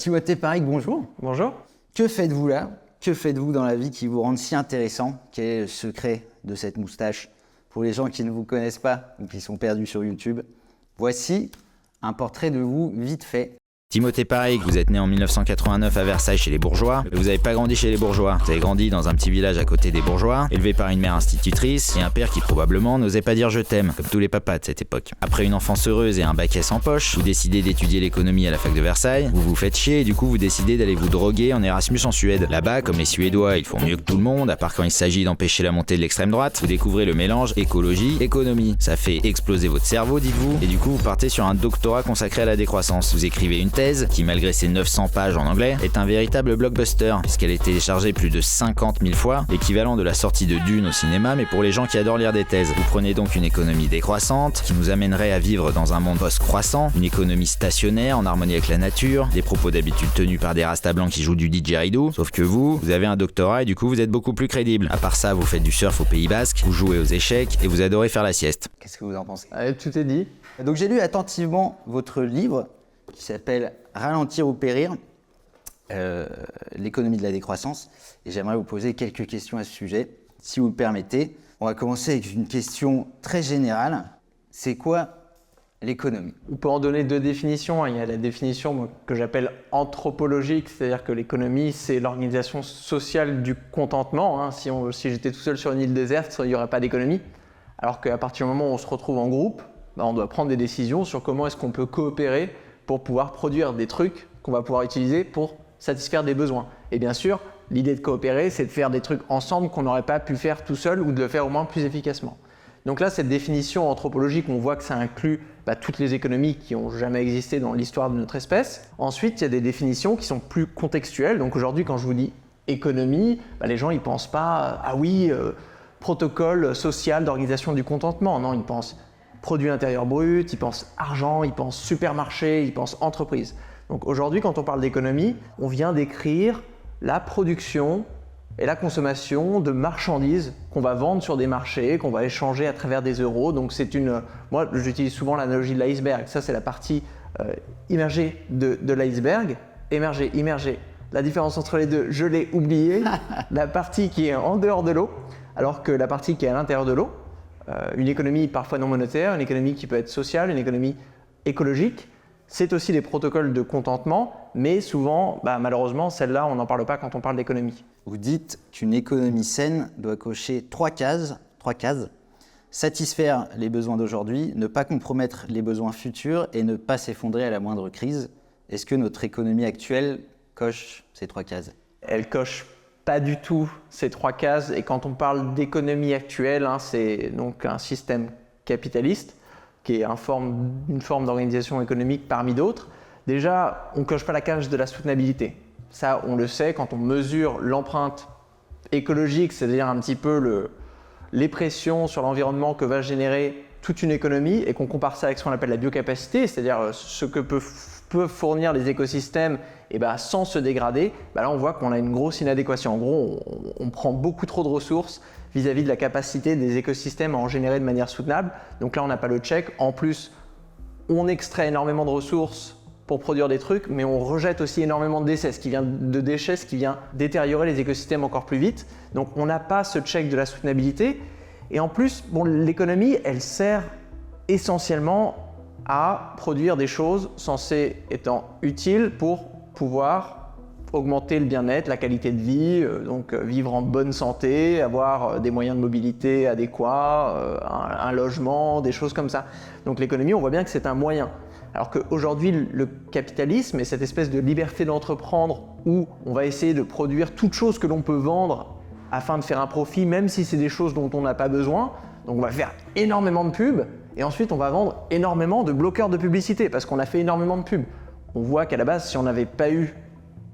Timothée Parric, bonjour. Bonjour. Que faites-vous là? Que faites-vous dans la vie qui vous rend si intéressant? Quel est le secret de cette moustache? Pour les gens qui ne vous connaissent pas ou qui sont perdus sur YouTube, voici un portrait de vous vite fait. Timothée Parric, vous êtes né en 1989 à Versailles chez les bourgeois, mais vous n'avez pas grandi chez les bourgeois. Vous avez grandi dans un petit village à côté des bourgeois, élevé par une mère institutrice et un père qui probablement n'osait pas dire je t'aime, comme tous les papas de cette époque. Après une enfance heureuse et un bac S en poche, vous décidez d'étudier l'économie à la fac de Versailles, vous vous faites chier et du coup vous décidez d'aller vous droguer en Erasmus en Suède. Là-bas, comme les Suédois, ils font mieux que tout le monde, à part quand il s'agit d'empêcher la montée de l'extrême droite, vous découvrez le mélange écologie-économie. Ça fait exploser votre cerveau, dites-vous, et du coup vous partez sur un doctorat consacré à la décroissance. Vous écrivez une thèse qui, malgré ses 900 pages en anglais, est un véritable blockbuster, puisqu'elle est téléchargée plus de 50 000 fois, l'équivalent de la sortie de Dune au cinéma, mais pour les gens qui adorent lire des thèses. Vous prenez donc une économie décroissante, qui nous amènerait à vivre dans un monde post-croissant, une économie stationnaire, en harmonie avec la nature, des propos d'habitude tenus par des rastas blancs qui jouent du didgeridoo, sauf que vous avez un doctorat et du coup vous êtes beaucoup plus crédible. À part ça, vous faites du surf au Pays Basque, vous jouez aux échecs et vous adorez faire la sieste. Qu'est-ce que vous en pensez? Tout est dit. Donc j'ai lu attentivement votre livre qui s'appelle Ralentir ou périr, l'économie de la décroissance, et j'aimerais vous poser quelques questions à ce sujet, si vous le permettez. On va commencer avec une question très générale. C'est quoi l'économie? On peut en donner deux définitions. Il y a la définition que j'appelle anthropologique, c'est-à-dire que l'économie, c'est l'organisation sociale du contentement. Si j'étais tout seul sur une île déserte, il n'y aurait pas d'économie. Alors qu'à partir du moment où on se retrouve en groupe, on doit prendre des décisions sur comment est-ce qu'on peut coopérer pour pouvoir produire des trucs qu'on va pouvoir utiliser pour satisfaire des besoins. Et bien sûr, l'idée de coopérer, c'est de faire des trucs ensemble qu'on n'aurait pas pu faire tout seul ou de le faire au moins plus efficacement. Donc là, cette définition anthropologique, on voit que ça inclut toutes les économies qui n'ont jamais existé dans l'histoire de notre espèce. Ensuite, il y a des définitions qui sont plus contextuelles. Donc aujourd'hui, quand je vous dis économie, les gens ils pensent pas protocole social d'organisation du contentement. Non, ils pensent produit intérieur brut, ils pensent argent, ils pensent supermarché, ils pensent entreprise. Donc aujourd'hui, quand on parle d'économie, on vient décrire la production et la consommation de marchandises qu'on va vendre sur des marchés, qu'on va échanger à travers des euros. Donc moi j'utilise souvent l'analogie de l'iceberg. Ça c'est la partie immergée de l'iceberg. Émergée, immergée. La différence entre les deux, je l'ai oublié. La partie qui est en dehors de l'eau, alors que la partie qui est à l'intérieur de l'eau, une économie parfois non monétaire, une économie qui peut être sociale, une économie écologique, c'est aussi des protocoles de contentement, mais souvent, malheureusement, celle-là, on n'en parle pas quand on parle d'économie. Vous dites qu'une économie saine doit cocher trois cases, satisfaire les besoins d'aujourd'hui, ne pas compromettre les besoins futurs et ne pas s'effondrer à la moindre crise. Est-ce que notre économie actuelle coche ces trois cases? Elle coche pas du tout ces trois cases, et quand on parle d'économie actuelle, c'est donc un système capitaliste qui est une forme d'organisation économique parmi d'autres. Déjà, on ne coche pas la case de la soutenabilité. Ça, on le sait, quand on mesure l'empreinte écologique, c'est-à-dire un petit peu les pressions sur l'environnement que va générer toute une économie, et qu'on compare ça avec ce qu'on appelle la biocapacité, c'est-à-dire ce que peuvent fournir les écosystèmes sans se dégrader, là on voit qu'on a une grosse inadéquation. En gros, on prend beaucoup trop de ressources vis-à-vis de la capacité des écosystèmes à en générer de manière soutenable. Donc là, on n'a pas le check. En plus, on extrait énormément de ressources pour produire des trucs, mais on rejette aussi énormément de déchets, ce qui vient détériorer les écosystèmes encore plus vite. Donc on n'a pas ce check de la soutenabilité. Et en plus, l'économie, elle sert essentiellement à produire des choses censées étant utiles pour pouvoir augmenter le bien-être, la qualité de vie, donc vivre en bonne santé, avoir des moyens de mobilité adéquats, un logement, des choses comme ça. Donc l'économie, on voit bien que c'est un moyen. Alors qu'aujourd'hui, le capitalisme et cette espèce de liberté d'entreprendre où on va essayer de produire toute chose que l'on peut vendre afin de faire un profit, même si c'est des choses dont on n'a pas besoin. Donc on va faire énormément de pubs et ensuite on va vendre énormément de bloqueurs de publicité parce qu'on a fait énormément de pubs. On voit qu'à la base, si on n'avait pas eu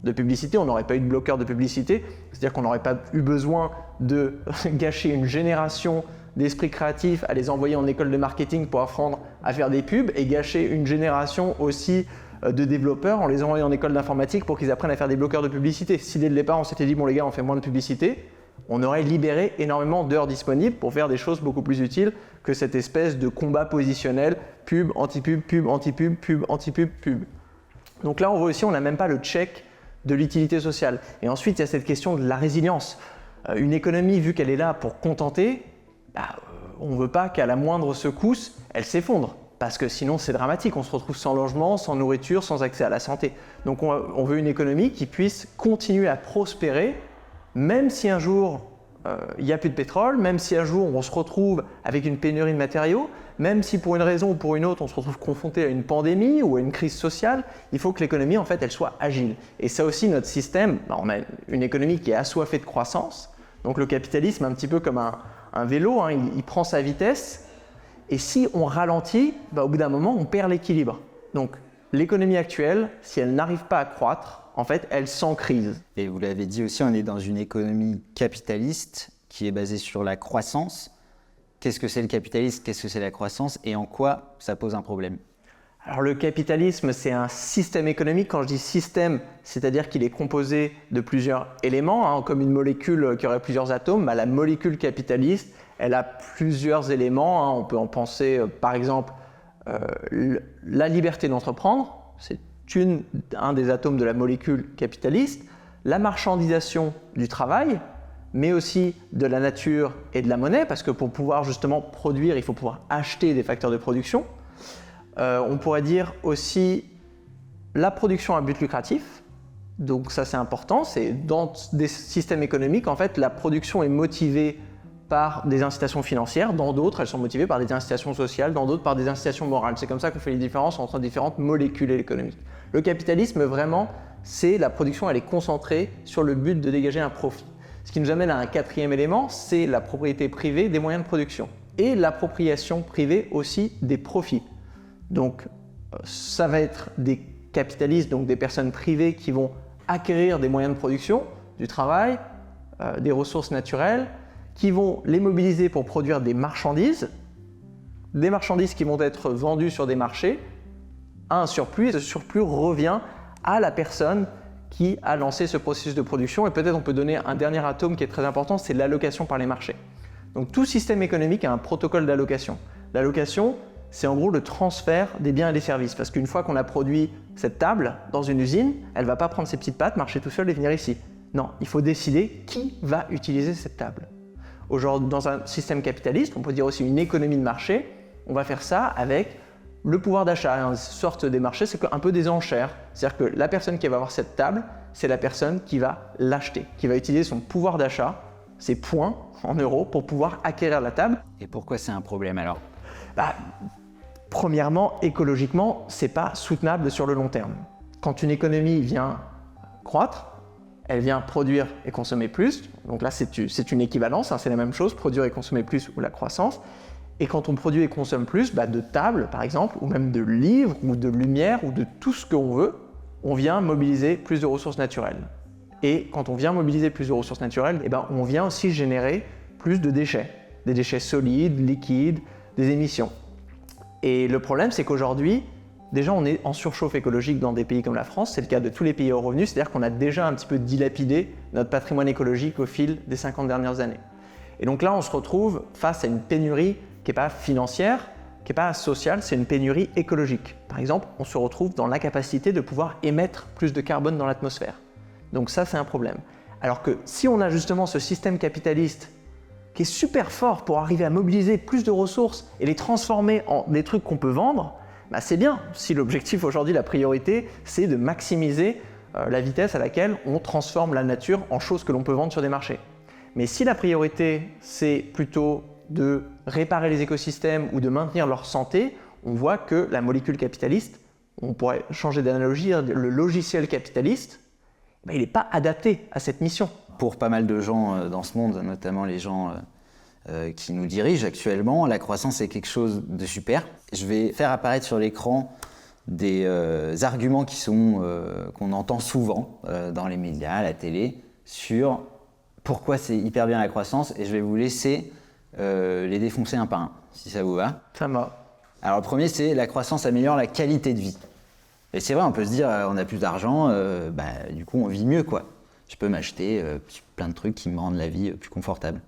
de publicité, on n'aurait pas eu de bloqueur de publicité, c'est-à-dire qu'on n'aurait pas eu besoin de gâcher une génération d'esprits créatifs à les envoyer en école de marketing pour apprendre à faire des pubs et gâcher une génération aussi de développeurs en les envoyant en école d'informatique pour qu'ils apprennent à faire des bloqueurs de publicité. Si dès le départ on s'était dit bon les gars on fait moins de publicité, on aurait libéré énormément d'heures disponibles pour faire des choses beaucoup plus utiles que cette espèce de combat positionnel pub, anti-pub, pub, anti-pub, pub, anti-pub, pub. Donc là, on voit aussi, on n'a même pas le check de l'utilité sociale. Et ensuite, il y a cette question de la résilience. Une économie, vu qu'elle est là pour contenter, on ne veut pas qu'à la moindre secousse, elle s'effondre. Parce que sinon, c'est dramatique. On se retrouve sans logement, sans nourriture, sans accès à la santé. Donc on veut une économie qui puisse continuer à prospérer, même si un jour, il n'y a plus de pétrole, même si un jour, on se retrouve avec une pénurie de matériaux, même si pour une raison ou pour une autre, on se retrouve confronté à une pandémie ou à une crise sociale, il faut que l'économie, en fait, elle soit agile. Et ça aussi, notre système, on a une économie qui est assoiffée de croissance. Donc le capitalisme, un petit peu comme un vélo, hein, il prend sa vitesse. Et si on ralentit, au bout d'un moment, on perd l'équilibre. Donc l'économie actuelle, si elle n'arrive pas à croître, en fait, elle s'encrise. Et vous l'avez dit aussi, on est dans une économie capitaliste qui est basée sur la croissance. Qu'est-ce que c'est le capitalisme? Qu'est-ce que c'est la croissance? Et en quoi ça pose un problème? Alors le capitalisme, c'est un système économique. Quand je dis système, c'est-à-dire qu'il est composé de plusieurs éléments, hein, comme une molécule qui aurait plusieurs atomes. La molécule capitaliste, elle a plusieurs éléments. Hein. On peut en penser, par exemple, la liberté d'entreprendre. C'est un des atomes de la molécule capitaliste. La marchandisation du travail, mais aussi de la nature et de la monnaie, parce que pour pouvoir justement produire, il faut pouvoir acheter des facteurs de production. On pourrait dire aussi la production à but lucratif. Donc ça, c'est important. C'est dans des systèmes économiques, en fait, la production est motivée par des incitations financières. Dans d'autres, elles sont motivées par des incitations sociales. Dans d'autres, par des incitations morales. C'est comme ça qu'on fait les différences entre différentes molécules économiques. Le capitalisme, vraiment, c'est la production, elle est concentrée sur le but de dégager un profit. Ce qui nous amène à un quatrième élément, c'est la propriété privée des moyens de production et l'appropriation privée aussi des profits. Donc, ça va être des capitalistes, donc des personnes privées qui vont acquérir des moyens de production, du travail, des ressources naturelles, qui vont les mobiliser pour produire des marchandises qui vont être vendues sur des marchés à un surplus, et ce surplus revient à la personne qui a lancé ce processus de production. Et peut-être on peut donner un dernier atome qui est très important, c'est l'allocation par les marchés. Donc tout système économique a un protocole d'allocation. L'allocation, c'est en gros le transfert des biens et des services. Parce qu'une fois qu'on a produit cette table dans une usine, elle ne va pas prendre ses petites pattes, marcher tout seul et venir ici. Non, il faut décider qui va utiliser cette table. Aujourd'hui, dans un système capitaliste, on peut dire aussi une économie de marché, on va faire ça avec le pouvoir d'achat. Une sorte des marchés, c'est un peu des enchères. C'est-à-dire que la personne qui va avoir cette table, c'est la personne qui va l'acheter, qui va utiliser son pouvoir d'achat, ses points en euros, pour pouvoir acquérir la table. Et pourquoi c'est un problème alors? Premièrement, écologiquement, c'est pas soutenable sur le long terme. Quand une économie vient croître, elle vient produire et consommer plus. Donc là, c'est une équivalence, hein, c'est la même chose, produire et consommer plus ou la croissance. Et quand on produit et consomme plus, de tables par exemple, ou même de livres, ou de lumière, ou de tout ce qu'on veut, on vient mobiliser plus de ressources naturelles. Et quand on vient mobiliser plus de ressources naturelles, on vient aussi générer plus de déchets. Des déchets solides, liquides, des émissions. Et le problème, c'est qu'aujourd'hui, déjà on est en surchauffe écologique dans des pays comme la France, c'est le cas de tous les pays au revenu, c'est-à-dire qu'on a déjà un petit peu dilapidé notre patrimoine écologique au fil des 50 dernières années. Et donc là, on se retrouve face à une pénurie qui n'est pas financière, qui n'est pas sociale, c'est une pénurie écologique. Par exemple, on se retrouve dans l'incapacité de pouvoir émettre plus de carbone dans l'atmosphère. Donc ça, c'est un problème. Alors que si on a justement ce système capitaliste qui est super fort pour arriver à mobiliser plus de ressources et les transformer en des trucs qu'on peut vendre, c'est bien. Si l'objectif aujourd'hui, la priorité, c'est de maximiser la vitesse à laquelle on transforme la nature en choses que l'on peut vendre sur des marchés. Mais si la priorité, c'est plutôt de réparer les écosystèmes ou de maintenir leur santé, on voit que la molécule capitaliste, on pourrait changer d'analogie, le logiciel capitaliste, il n'est pas adapté à cette mission. Pour pas mal de gens dans ce monde, notamment les gens qui nous dirigent actuellement, la croissance est quelque chose de super. Je vais faire apparaître sur l'écran des arguments qu'on entend souvent dans les médias, à la télé, sur pourquoi c'est hyper bien la croissance, et je vais vous laisser les défoncer un par un, si ça vous va. Ça va. Alors le premier, c'est la croissance améliore la qualité de vie. Et c'est vrai, on peut se dire, on a plus d'argent, du coup on vit mieux, quoi. Je peux m'acheter plein de trucs qui me rendent la vie plus confortable.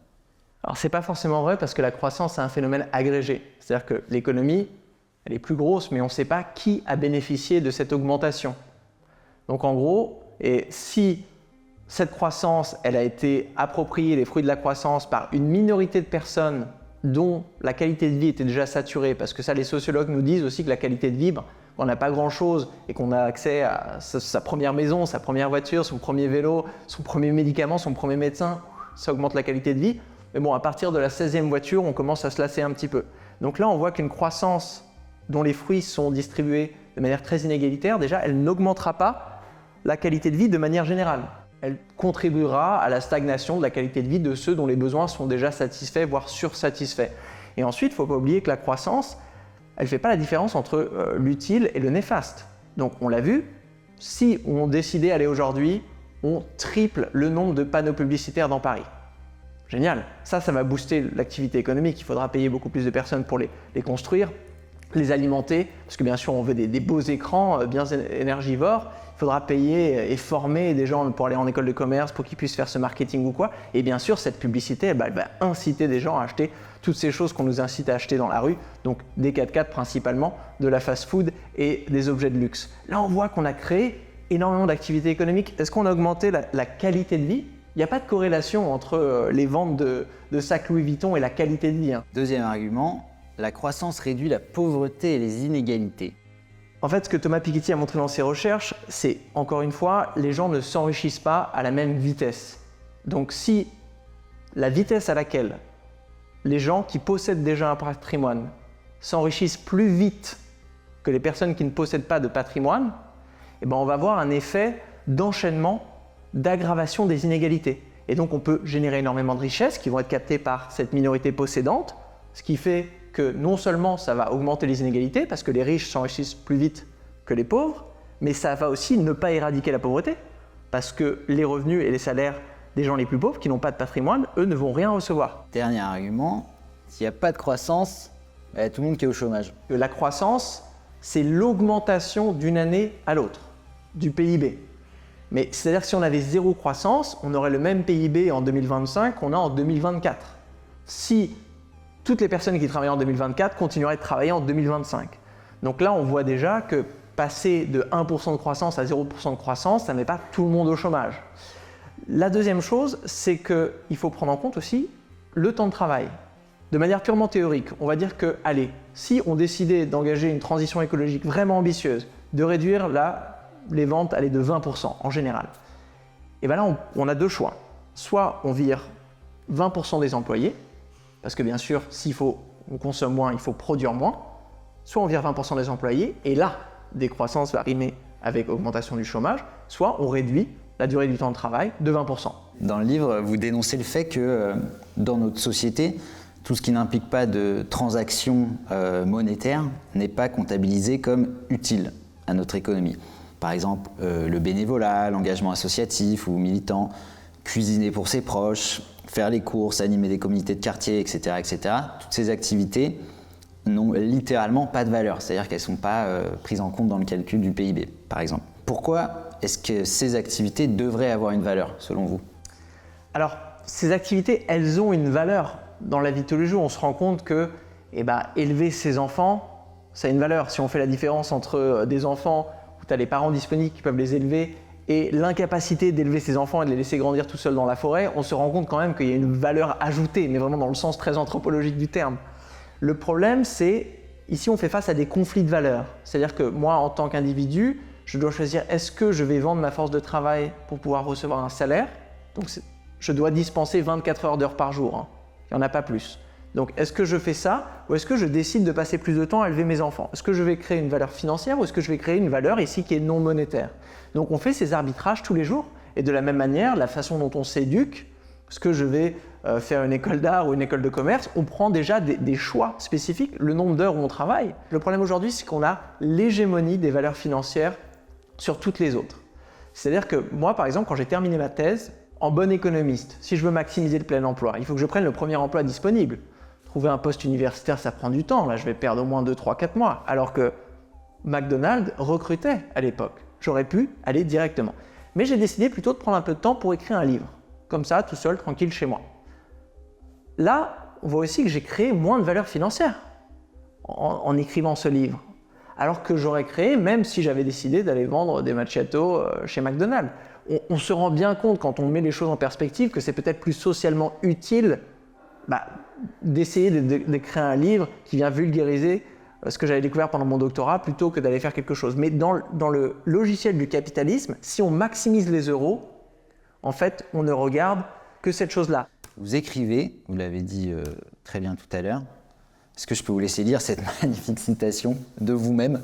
Alors c'est pas forcément vrai parce que la croissance c'est un phénomène agrégé. C'est-à-dire que l'économie, elle est plus grosse, mais on ne sait pas qui a bénéficié de cette augmentation. Donc en gros, et si cette croissance, elle a été appropriée, les fruits de la croissance, par une minorité de personnes dont la qualité de vie était déjà saturée, parce que ça, les sociologues nous disent aussi que la qualité de vie, on n'a pas grand-chose et qu'on a accès à sa première maison, sa première voiture, son premier vélo, son premier médicament, son premier médecin, ça augmente la qualité de vie. Mais bon, à partir de la 16e voiture, on commence à se lasser un petit peu. Donc là, on voit qu'une croissance dont les fruits sont distribués de manière très inégalitaire, déjà, elle n'augmentera pas la qualité de vie de manière générale. Elle contribuera à la stagnation de la qualité de vie de ceux dont les besoins sont déjà satisfaits, voire sursatisfaits. Et ensuite, il ne faut pas oublier que la croissance, elle ne fait pas la différence entre l'utile et le néfaste. Donc on l'a vu, si on décidait d'aller aujourd'hui, on triple le nombre de panneaux publicitaires dans Paris. Génial, ça va booster l'activité économique, il faudra payer beaucoup plus de personnes pour les construire, les alimenter, parce que bien sûr on veut des beaux écrans bien énergivores, il faudra payer et former des gens pour aller en école de commerce, pour qu'ils puissent faire ce marketing ou quoi, et bien sûr cette publicité elle va inciter des gens à acheter toutes ces choses qu'on nous incite à acheter dans la rue, donc des 4x4 principalement, de la fast-food et des objets de luxe. Là on voit qu'on a créé énormément d'activités économiques. Est-ce qu'on a augmenté la qualité de vie ? Il n'y a pas de corrélation entre les ventes de sacs Louis Vuitton et la qualité de vie. Deuxième argument, la croissance réduit la pauvreté et les inégalités. En fait, ce que Thomas Piketty a montré dans ses recherches, c'est, encore une fois, les gens ne s'enrichissent pas à la même vitesse. Donc si la vitesse à laquelle les gens qui possèdent déjà un patrimoine s'enrichissent plus vite que les personnes qui ne possèdent pas de patrimoine, eh ben on va avoir un effet d'enchaînement, d'aggravation des inégalités. Et donc on peut générer énormément de richesses qui vont être captées par cette minorité possédante, ce qui fait que non seulement ça va augmenter les inégalités, parce que les riches s'enrichissent plus vite que les pauvres, mais ça va aussi ne pas éradiquer la pauvreté, parce que les revenus et les salaires des gens les plus pauvres qui n'ont pas de patrimoine, eux ne vont rien recevoir. Dernier argument, s'il n'y a pas de croissance, tout le monde qui est au chômage. La croissance, c'est l'augmentation d'une année à l'autre du PIB. Mais c'est-à-dire que si on avait zéro croissance, on aurait le même PIB en 2025 qu'on a en 2024. Si toutes les personnes qui travaillent en 2024 continueraient de travailler en 2025. Donc là, on voit déjà que passer de 1% de croissance à 0% de croissance, ça ne met pas tout le monde au chômage. La deuxième chose, c'est qu'il faut prendre en compte aussi le temps de travail. De manière purement théorique, on va dire que, allez, si on décidait d'engager une transition écologique vraiment ambitieuse, de réduire les ventes de 20% en général, et bien là, on a deux choix. Soit on vire 20% des employés, parce que bien sûr, on consomme moins, il faut produire moins, soit on vire 20% des employés, et là, décroissance va rimer avec augmentation du chômage, soit on réduit la durée du temps de travail de 20%. Dans le livre, vous dénoncez le fait que dans notre société, tout ce qui n'implique pas de transactions monétaires n'est pas comptabilisé comme utile à notre économie. Par exemple, le bénévolat, l'engagement associatif ou militant, cuisiner pour ses proches, faire les courses, animer des comités de quartier, etc., etc. Toutes ces activités n'ont littéralement pas de valeur, c'est-à-dire qu'elles ne sont pas prises en compte dans le calcul du PIB, par exemple. Pourquoi est-ce que ces activités devraient avoir une valeur, selon vous ? Alors, ces activités, elles ont une valeur. Dans la vie de tous les jours, on se rend compte que élever ses enfants, ça a une valeur. Si on fait la différence entre des enfants où tu as les parents disponibles qui peuvent les élever et l'incapacité d'élever ses enfants et de les laisser grandir tout seuls dans la forêt, on se rend compte quand même qu'il y a une valeur ajoutée, mais vraiment dans le sens très anthropologique du terme. Le problème, c'est, ici on fait face à des conflits de valeurs. C'est-à-dire que moi, en tant qu'individu, je dois choisir, est-ce que je vais vendre ma force de travail pour pouvoir recevoir un salaire ? Donc je dois dispenser 24 heures d'heures par jour, il n'y en a pas plus. Donc est-ce que je fais ça ou est-ce que je décide de passer plus de temps à élever mes enfants ? Est-ce que je vais créer une valeur financière ou est-ce que je vais créer une valeur ici qui est non monétaire ? Donc on fait ces arbitrages tous les jours et de la même manière, la façon dont on s'éduque, est-ce que je vais faire une école d'art ou une école de commerce, on prend déjà des choix spécifiques, le nombre d'heures où on travaille. Le problème aujourd'hui, c'est qu'on a l'hégémonie des valeurs financières sur toutes les autres. C'est-à-dire que moi, par exemple, quand j'ai terminé ma thèse, en bon économiste, si je veux maximiser le plein emploi, il faut que je prenne le premier emploi disponible. Trouver un poste universitaire, ça prend du temps. Là, je vais perdre au moins 2, 3, 4 mois. Alors que McDonald's recrutait à l'époque. J'aurais pu aller directement. Mais j'ai décidé plutôt de prendre un peu de temps pour écrire un livre. Comme ça, tout seul, tranquille, chez moi. Là, on voit aussi que j'ai créé moins de valeur financière en écrivant ce livre. alors que j'aurais créé, même si j'avais décidé d'aller vendre des macchiatos chez McDonald's. On se rend bien compte, quand on met les choses en perspective, que c'est peut-être plus socialement utile d'essayer de créer un livre qui vient vulgariser ce que j'avais découvert pendant mon doctorat, plutôt que d'aller faire quelque chose. Mais dans le logiciel du capitalisme, si on maximise les euros, en fait, on ne regarde que cette chose-là. Vous écrivez, vous l'avez dit très bien tout à l'heure. Est-ce que je peux vous laisser lire cette magnifique citation de vous-même ?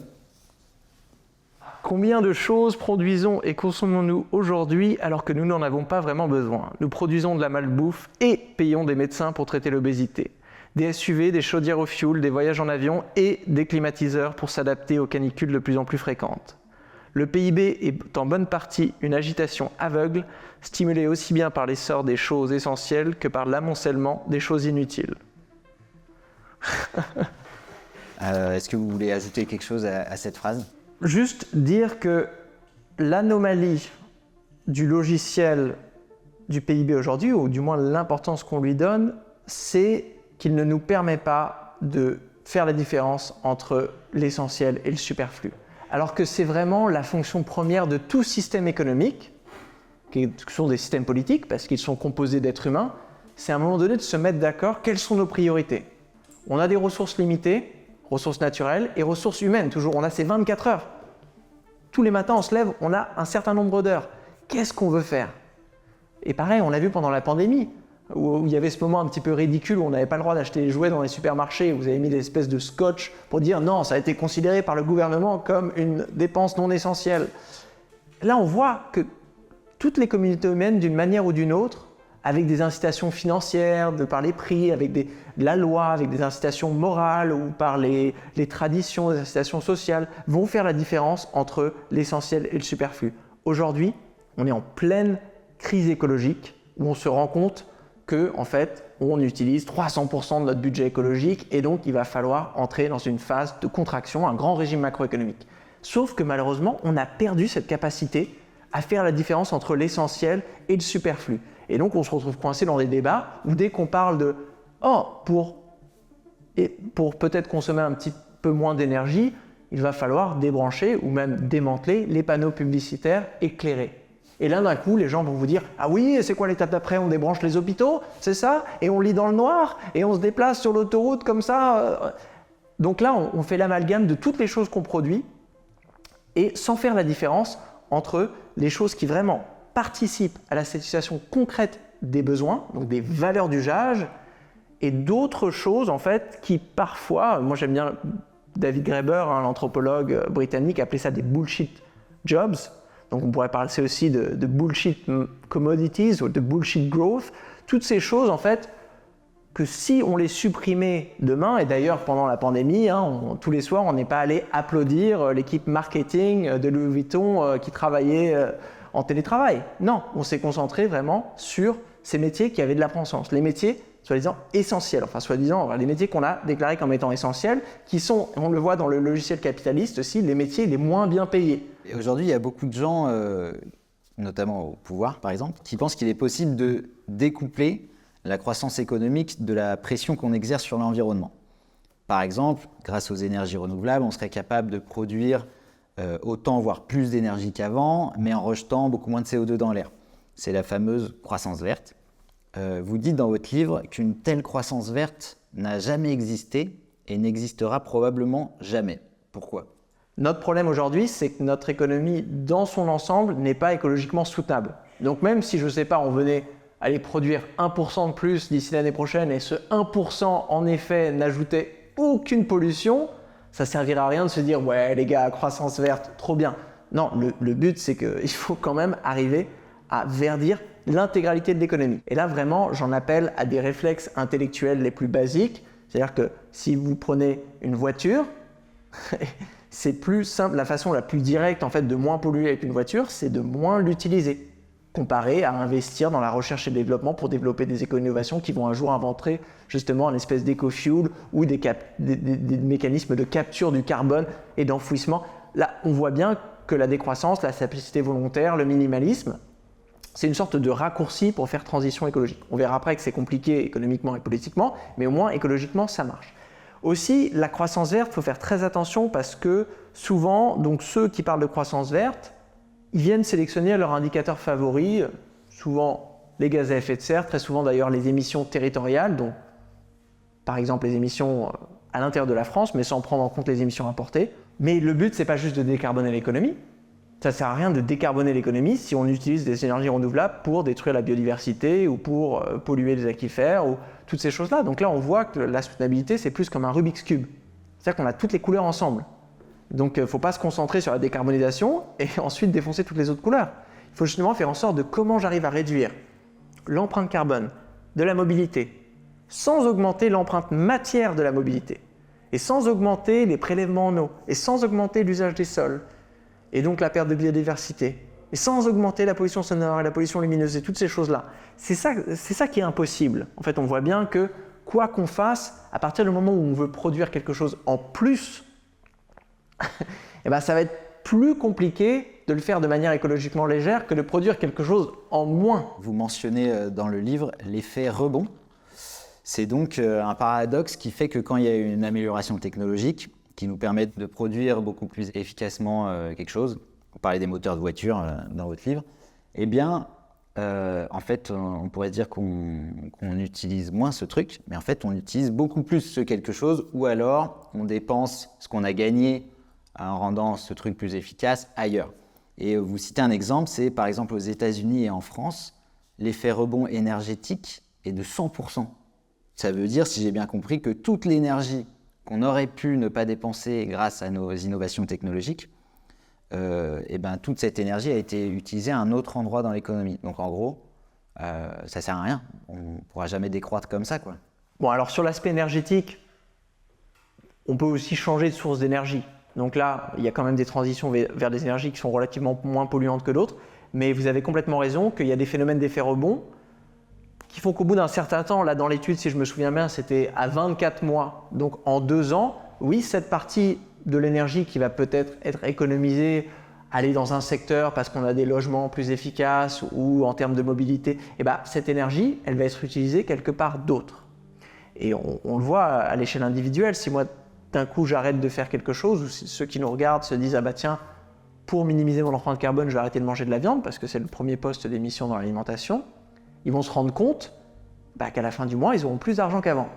Combien de choses produisons et consommons-nous aujourd'hui alors que nous n'en avons pas vraiment besoin ? Nous produisons de la malbouffe et payons des médecins pour traiter l'obésité. Des SUV, des chaudières au fioul, des voyages en avion et des climatiseurs pour s'adapter aux canicules de plus en plus fréquentes. Le PIB est en bonne partie une agitation aveugle, stimulée aussi bien par l'essor des choses essentielles que par l'amoncellement des choses inutiles. Est-ce que vous voulez ajouter quelque chose à cette phrase ? Juste dire que l'anomalie du logiciel du PIB aujourd'hui, ou du moins l'importance qu'on lui donne, c'est qu'il ne nous permet pas de faire la différence entre l'essentiel et le superflu. Alors que c'est vraiment la fonction première de tout système économique, qui sont des systèmes politiques, parce qu'ils sont composés d'êtres humains, c'est à un moment donné de se mettre d'accord quelles sont nos priorités. On a des ressources limitées, ressources naturelles et ressources humaines, toujours. On a ces 24 heures. Tous les matins, on se lève, on a un certain nombre d'heures. Qu'est-ce qu'on veut faire ? Et pareil, on l'a vu pendant la pandémie, où il y avait ce moment un petit peu ridicule où on n'avait pas le droit d'acheter les jouets dans les supermarchés, où vous avez mis des espèces de scotch pour dire non, ça a été considéré par le gouvernement comme une dépense non essentielle. Là, on voit que toutes les communautés humaines, d'une manière ou d'une autre, avec des incitations financières, par les prix, avec de la loi, avec des incitations morales ou par les traditions, des incitations sociales, vont faire la différence entre l'essentiel et le superflu. Aujourd'hui, on est en pleine crise écologique où on se rend compte que, en fait, on utilise 300% de notre budget écologique et donc il va falloir entrer dans une phase de contraction, un grand régime macroéconomique. Sauf que malheureusement, on a perdu cette capacité à faire la différence entre l'essentiel et le superflu. Et donc, on se retrouve coincé dans des débats où dès qu'on parle de « Oh, pour peut-être consommer un petit peu moins d'énergie, il va falloir débrancher ou même démanteler les panneaux publicitaires éclairés. » Et là, d'un coup, les gens vont vous dire « Ah oui, c'est quoi l'étape d'après ? On débranche les hôpitaux, c'est ça ? Et on lit dans le noir et on se déplace sur l'autoroute comme ça. » Donc là, on fait l'amalgame de toutes les choses qu'on produit et sans faire la différence entre les choses qui vraiment participent à la satisfaction concrète des besoins, donc des valeurs d'usage, et d'autres choses en fait qui parfois, moi j'aime bien David Graeber, l'anthropologue britannique, appelait ça des bullshit jobs. Donc on pourrait parler aussi de bullshit commodities ou de bullshit growth. Toutes ces choses en fait que si on les supprimait demain, et d'ailleurs pendant la pandémie, tous les soirs on n'est pas allé applaudir l'équipe marketing de Louis Vuitton qui travaillait en télétravail. Non, on s'est concentré vraiment sur ces métiers qui avaient de la croissance, les métiers soi-disant essentiels, les métiers qu'on a déclarés comme étant essentiels, qui sont, on le voit dans le logiciel capitaliste aussi, les métiers les moins bien payés. Et aujourd'hui, il y a beaucoup de gens, notamment au pouvoir par exemple, qui pensent qu'il est possible de découpler la croissance économique de la pression qu'on exerce sur l'environnement. Par exemple, grâce aux énergies renouvelables, on serait capable de produire autant, voire plus d'énergie qu'avant, mais en rejetant beaucoup moins de CO2 dans l'air. C'est la fameuse croissance verte. Vous dites dans votre livre qu'une telle croissance verte n'a jamais existé et n'existera probablement jamais. Pourquoi ? Notre problème aujourd'hui, c'est que notre économie, dans son ensemble, n'est pas écologiquement soutenable. Donc même si, je ne sais pas, on venait aller produire 1% de plus d'ici l'année prochaine et ce 1% en effet n'ajoutait aucune pollution, ça ne servira à rien de se dire « ouais les gars, croissance verte, trop bien ». Non, le but c'est qu'il faut quand même arriver à verdir l'intégralité de l'économie. Et là vraiment, j'en appelle à des réflexes intellectuels les plus basiques. C'est-à-dire que si vous prenez une voiture, c'est plus simple, la façon la plus directe en fait de moins polluer avec une voiture, c'est de moins l'utiliser, comparé à investir dans la recherche et le développement pour développer des éco-innovations qui vont un jour inventer justement une espèce d'éco-fuel ou des mécanismes de capture du carbone et d'enfouissement. Là, on voit bien que la décroissance, la simplicité volontaire, le minimalisme, c'est une sorte de raccourci pour faire transition écologique. On verra après que c'est compliqué économiquement et politiquement, mais au moins écologiquement, ça marche. Aussi, la croissance verte, il faut faire très attention parce que souvent, donc ceux qui parlent de croissance verte, ils viennent sélectionner leurs indicateurs favoris, souvent les gaz à effet de serre, très souvent d'ailleurs les émissions territoriales, donc par exemple les émissions à l'intérieur de la France, mais sans prendre en compte les émissions importées. Mais le but, c'est pas juste de décarboner l'économie. Ça sert à rien de décarboner l'économie si on utilise des énergies renouvelables pour détruire la biodiversité ou pour polluer les aquifères ou toutes ces choses-là. Donc là, on voit que la soutenabilité, c'est plus comme un Rubik's Cube. C'est-à-dire qu'on a toutes les couleurs ensemble. Donc il ne faut pas se concentrer sur la décarbonisation et ensuite défoncer toutes les autres couleurs. Il faut justement faire en sorte de comment j'arrive à réduire l'empreinte carbone de la mobilité sans augmenter l'empreinte matière de la mobilité et sans augmenter les prélèvements en eau et sans augmenter l'usage des sols et donc la perte de biodiversité et sans augmenter la pollution sonore et la pollution lumineuse et toutes ces choses-là. C'est ça qui est impossible. En fait, on voit bien que quoi qu'on fasse, à partir du moment où on veut produire quelque chose en plus, eh ben, ça va être plus compliqué de le faire de manière écologiquement légère que de produire quelque chose en moins. Vous mentionnez dans le livre l'effet rebond. C'est donc un paradoxe qui fait que quand il y a une amélioration technologique qui nous permet de produire beaucoup plus efficacement quelque chose, vous parlez des moteurs de voiture dans votre livre, eh bien, en fait, on pourrait dire qu'on utilise moins ce truc, mais en fait, on utilise beaucoup plus ce quelque chose, ou alors on dépense ce qu'on a gagné en rendant ce truc plus efficace ailleurs. Et vous citez un exemple, c'est par exemple aux États-Unis et en France, l'effet rebond énergétique est de 100%. Ça veut dire, si j'ai bien compris, que toute l'énergie qu'on aurait pu ne pas dépenser grâce à nos innovations technologiques, et ben, toute cette énergie a été utilisée à un autre endroit dans l'économie. Donc en gros, ça ne sert à rien. On ne pourra jamais décroître comme ça, quoi. Bon, alors sur l'aspect énergétique, on peut aussi changer de source d'énergie. Donc là, il y a quand même des transitions vers des énergies qui sont relativement moins polluantes que d'autres. Mais vous avez complètement raison qu'il y a des phénomènes d'effet rebond qui font qu'au bout d'un certain temps, là dans l'étude, si je me souviens bien, c'était à 24 mois. Donc en 2 ans, oui, cette partie de l'énergie qui va peut-être être économisée, aller dans un secteur parce qu'on a des logements plus efficaces ou en termes de mobilité, eh ben, cette énergie, elle va être utilisée quelque part d'autre. Et on le voit à l'échelle individuelle. Si moi, d'un coup, j'arrête de faire quelque chose, ou si ceux qui nous regardent se disent « Ah bah tiens, pour minimiser mon empreinte carbone, je vais arrêter de manger de la viande parce que c'est le premier poste d'émission dans l'alimentation », ils vont se rendre compte qu'à la fin du mois, ils auront plus d'argent qu'avant.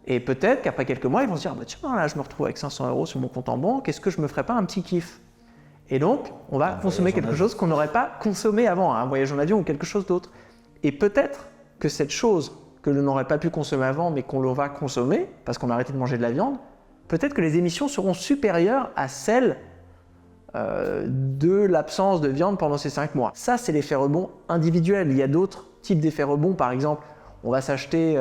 Et peut-être qu'après quelques mois, ils vont se dire « Tiens, là, je me retrouve avec 500 € sur mon compte en banque, est-ce que je me ferais pas un petit kiff ?» Et donc, on va consommer quelque chose qu'on n'aurait pas consommé avant, un voyage en avion ou quelque chose d'autre. Et peut-être que cette chose que l'on n'aurait pas pu consommer avant, mais qu'on va consommer, parce qu'on a arrêté de manger de la viande, peut-être que les émissions seront supérieures à celles de l'absence de viande pendant ces 5 mois. Ça, c'est l'effet rebond individuel. Il y a d'autres types d'effets rebond. Par exemple, on va s'acheter,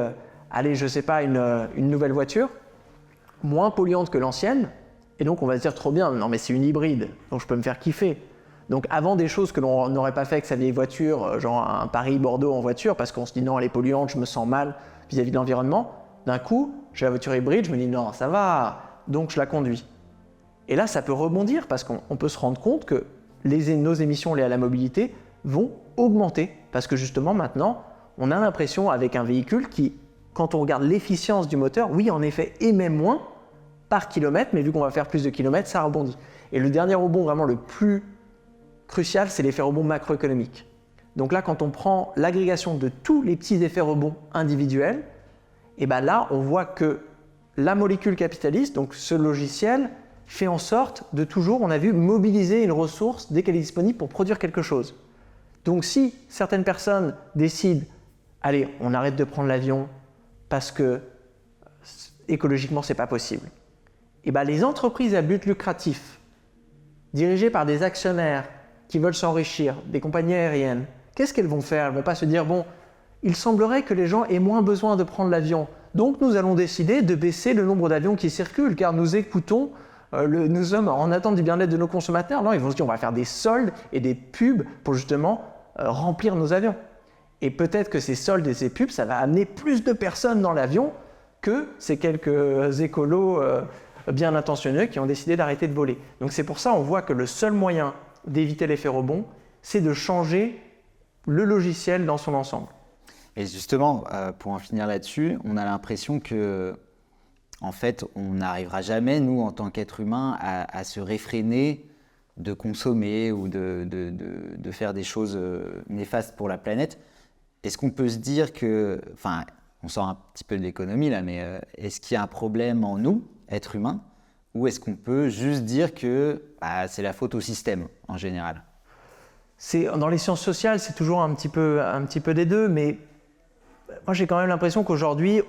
je sais pas, une nouvelle voiture, moins polluante que l'ancienne, et donc on va se dire trop bien, non mais c'est une hybride, donc je peux me faire kiffer. Donc avant des choses que l'on n'aurait pas fait avec sa vieille voiture, genre un Paris-Bordeaux en voiture, parce qu'on se dit non, elle est polluante, je me sens mal vis-à-vis de l'environnement, d'un coup, j'ai la voiture hybride, je me dis non, ça va, donc je la conduis. Et là, ça peut rebondir parce qu'on peut se rendre compte que nos émissions liées à la mobilité vont augmenter. Parce que justement, maintenant, on a l'impression avec un véhicule qui, quand on regarde l'efficience du moteur, oui, en effet, émet moins par kilomètre, mais vu qu'on va faire plus de kilomètres, ça rebondit. Et le dernier rebond, vraiment le plus crucial, c'est l'effet rebond macroéconomique. Donc là, quand on prend l'agrégation de tous les petits effets rebonds individuels, et ben là, on voit que la molécule capitaliste, donc ce logiciel, fait en sorte de toujours, on a vu, mobiliser une ressource dès qu'elle est disponible pour produire quelque chose. Donc si certaines personnes décident, allez, on arrête de prendre l'avion parce que écologiquement, c'est pas possible, et ben les entreprises à but lucratif, dirigées par des actionnaires qui veulent s'enrichir, des compagnies aériennes, qu'est-ce qu'elles vont faire? Elles ne vont pas se dire, bon, il semblerait que les gens aient moins besoin de prendre l'avion, donc nous allons décider de baisser le nombre d'avions qui circulent, car nous écoutons, nous sommes en attente du bien-être de nos consommateurs. Non, ils vont se dire, on va faire des soldes et des pubs pour justement remplir nos avions. Et peut-être que ces soldes et ces pubs, ça va amener plus de personnes dans l'avion que ces quelques écolos bien intentionnés qui ont décidé d'arrêter de voler. Donc c'est pour ça on voit que le seul moyen d'éviter l'effet rebond, c'est de changer le logiciel dans son ensemble. Et justement, pour en finir là-dessus, on a l'impression que, en fait, on n'arrivera jamais, nous, en tant qu'êtres humains, à se réfréner de consommer ou de faire des choses néfastes pour la planète. Est-ce qu'on peut se dire que, enfin, on sort un petit peu de l'économie là, mais est-ce qu'il y a un problème en nous, êtres humains, ou est-ce qu'on peut juste dire que c'est la faute au système en général? Dans les sciences sociales, c'est toujours un petit peu des deux, mais moi j'ai quand même l'impression qu'aujourd'hui,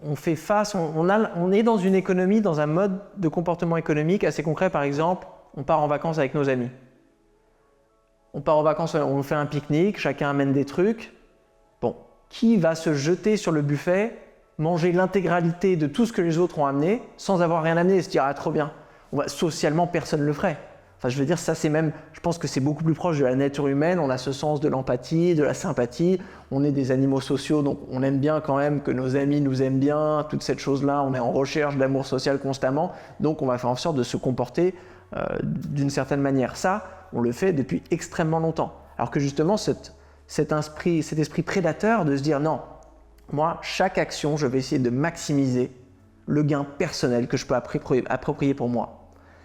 on fait face, on est dans une économie, dans un mode de comportement économique assez concret. Par exemple, on part en vacances avec nos amis. On part en vacances, on fait un pique-nique, chacun amène des trucs. Bon, qui va se jeter sur le buffet, manger l'intégralité de tout ce que les autres ont amené, sans avoir rien amené et se dire « Ah, trop bien ». Socialement, personne ne le ferait. Enfin, je veux dire, ça c'est même, je pense que c'est beaucoup plus proche de la nature humaine. On a ce sens de l'empathie, de la sympathie. On est des animaux sociaux, donc on aime bien quand même que nos amis nous aiment bien, toute cette chose-là. On est en recherche d'amour social constamment, donc on va faire en sorte de se comporter d'une certaine manière. Ça, on le fait depuis extrêmement longtemps. Alors que justement, cet esprit prédateur de se dire non, moi, chaque action, je vais essayer de maximiser le gain personnel que je peux approprier pour moi.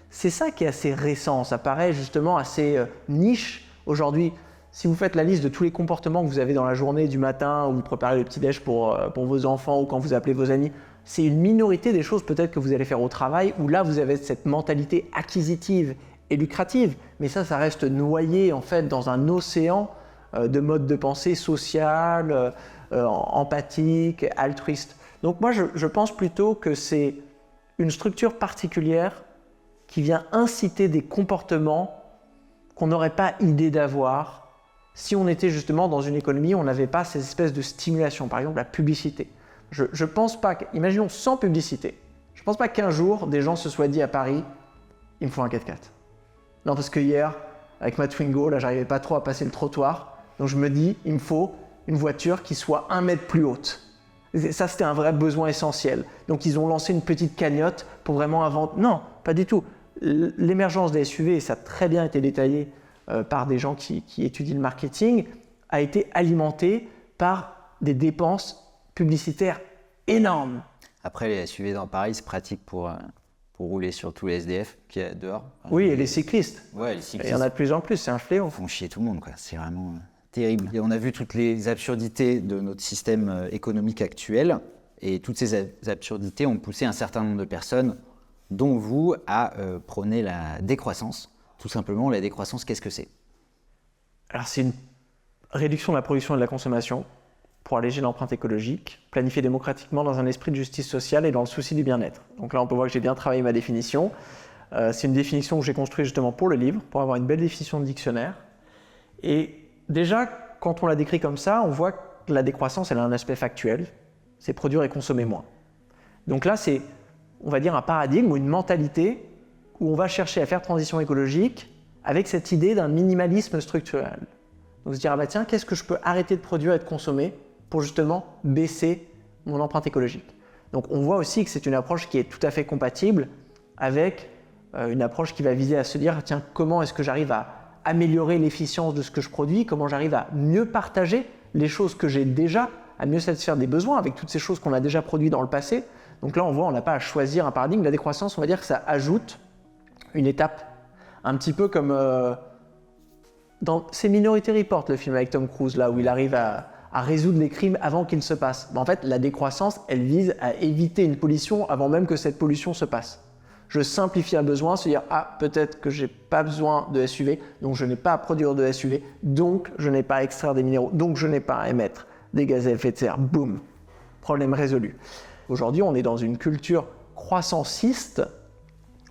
C'est ça qui est assez récent, ça paraît justement assez niche aujourd'hui. Si vous faites la liste de tous les comportements que vous avez dans la journée du matin, où vous préparez le petit-déj pour vos enfants ou quand vous appelez vos amis, c'est une minorité des choses peut-être que vous allez faire au travail, où là vous avez cette mentalité acquisitive et lucrative, mais ça reste noyé en fait dans un océan de modes de pensée social, empathique, altruiste. Donc moi je pense plutôt que c'est une structure particulière qui vient inciter des comportements qu'on n'aurait pas idée d'avoir si on était justement dans une économie où on n'avait pas ces espèces de stimulation, par exemple la publicité. Je pense pas, imaginons sans publicité, je pense pas qu'un jour des gens se soient dit à Paris, il me faut un 4x4. Non, parce que hier, avec ma Twingo, là j'arrivais pas trop à passer le trottoir, donc je me dis, il me faut une voiture qui soit 1 mètre plus haute. Ça, c'était un vrai besoin essentiel. Donc ils ont lancé une petite cagnotte pour vraiment inventer. Non, pas du tout. L'émergence des SUV, et ça a très bien été détaillé par des gens qui étudient le marketing, a été alimentée par des dépenses publicitaires énormes. Après, les SUV dans Paris, c'est pratique pour rouler sur tous les SDF qu'il y a dehors. Oui, et les cyclistes. Ouais, les cyclistes. Il y en a de plus en plus, c'est un fléau. Ils font chier tout le monde, quoi. C'est vraiment terrible. Et on a vu toutes les absurdités de notre système économique actuel, et toutes ces absurdités ont poussé un certain nombre de personnes, dont vous, à prôner la décroissance. Tout simplement, la décroissance, qu'est-ce que c'est? Alors, c'est une réduction de la production et de la consommation pour alléger l'empreinte écologique, planifiée démocratiquement dans un esprit de justice sociale et dans le souci du bien-être. Donc là, on peut voir que j'ai bien travaillé ma définition. C'est une définition que j'ai construite justement pour le livre, pour avoir une belle définition de dictionnaire. Et déjà, quand on la décrit comme ça, on voit que la décroissance, elle a un aspect factuel, c'est produire et consommer moins. Donc là, c'est, on va dire, un paradigme ou une mentalité où on va chercher à faire transition écologique avec cette idée d'un minimalisme structurel. Donc se dire, ah bah tiens, qu'est-ce que je peux arrêter de produire et de consommer pour justement baisser mon empreinte écologique. Donc on voit aussi que c'est une approche qui est tout à fait compatible avec une approche qui va viser à se dire, tiens, comment est-ce que j'arrive à améliorer l'efficience de ce que je produis, comment j'arrive à mieux partager les choses que j'ai déjà, à mieux satisfaire des besoins avec toutes ces choses qu'on a déjà produites dans le passé. Donc là, on voit, on n'a pas à choisir un paradigme. La décroissance, on va dire que ça ajoute une étape, un petit peu comme c'est Minority Report, le film avec Tom Cruise, là où il arrive à résoudre les crimes avant qu'ils se passent. En fait, la décroissance, elle vise à éviter une pollution avant même que cette pollution se passe. Je simplifie un besoin, se dire « Ah, peut-être que je n'ai pas besoin de SUV, donc je n'ai pas à produire de SUV, donc je n'ai pas à extraire des minéraux, donc je n'ai pas à émettre des gaz à effet de serre. » Boum, problème résolu. Aujourd'hui, on est dans une culture croissanciste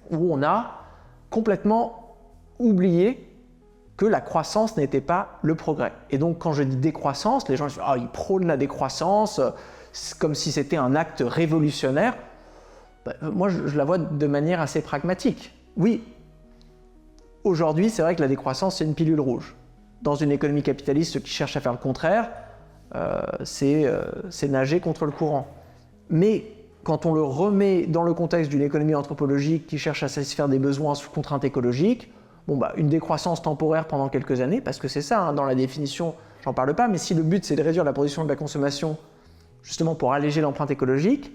où on a complètement oublié que la croissance n'était pas le progrès. Et donc, quand je dis décroissance, les gens disent « Ah, ils prônent la décroissance, comme si c'était un acte révolutionnaire. » Moi, je la vois de manière assez pragmatique. Oui, aujourd'hui, c'est vrai que la décroissance, c'est une pilule rouge. Dans une économie capitaliste, ceux qui cherchent à faire le contraire, c'est nager contre le courant. Mais quand on le remet dans le contexte d'une économie anthropologique qui cherche à satisfaire des besoins sous contrainte écologique, une décroissance temporaire pendant quelques années, parce que c'est ça, hein, dans la définition, j'en parle pas, mais si le but c'est de réduire la production et de la consommation, justement pour alléger l'empreinte écologique,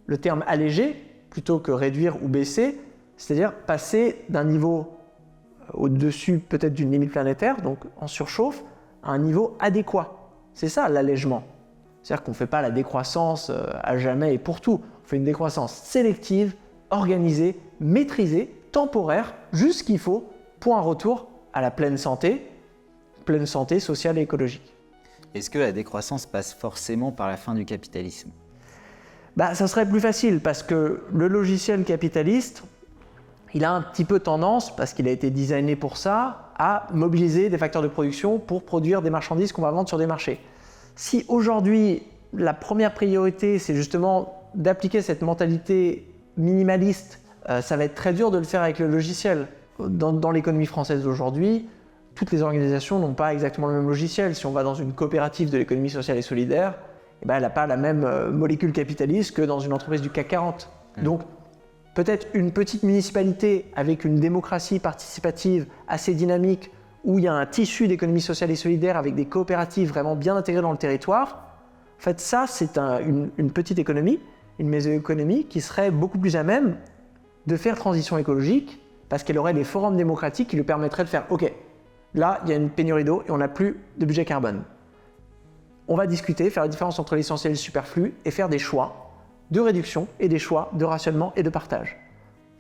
le terme allégé plutôt que réduire ou baisser, c'est-à-dire passer d'un niveau au-dessus peut-être d'une limite planétaire, donc en surchauffe, à un niveau adéquat. C'est ça l'allègement. C'est-à-dire qu'on ne fait pas la décroissance à jamais et pour tout. On fait une décroissance sélective, organisée, maîtrisée, temporaire, juste ce qu'il faut pour un retour à la pleine santé sociale et écologique. Est-ce que la décroissance passe forcément par la fin du capitalisme ? Ça serait plus facile parce que le logiciel capitaliste, il a un petit peu tendance, parce qu'il a été designé pour ça, à mobiliser des facteurs de production pour produire des marchandises qu'on va vendre sur des marchés. Si aujourd'hui, la première priorité, c'est justement d'appliquer cette mentalité minimaliste, ça va être très dur de le faire avec le logiciel. Dans l'économie française d'aujourd'hui, toutes les organisations n'ont pas exactement le même logiciel. Si on va dans une coopérative de l'économie sociale et solidaire, elle n'a pas la même molécule capitaliste que dans une entreprise du CAC 40. Donc, peut-être une petite municipalité avec une démocratie participative assez dynamique, où il y a un tissu d'économie sociale et solidaire avec des coopératives vraiment bien intégrées dans le territoire, en fait, ça, c'est une petite économie, une mésoéconomie qui serait beaucoup plus à même de faire transition écologique parce qu'elle aurait des forums démocratiques qui lui permettraient de faire « Ok, là, il y a une pénurie d'eau et on n'a plus de budget carbone. On va discuter, faire la différence entre l'essentiel et le superflu et faire des choix de réduction et des choix de rationnement et de partage. »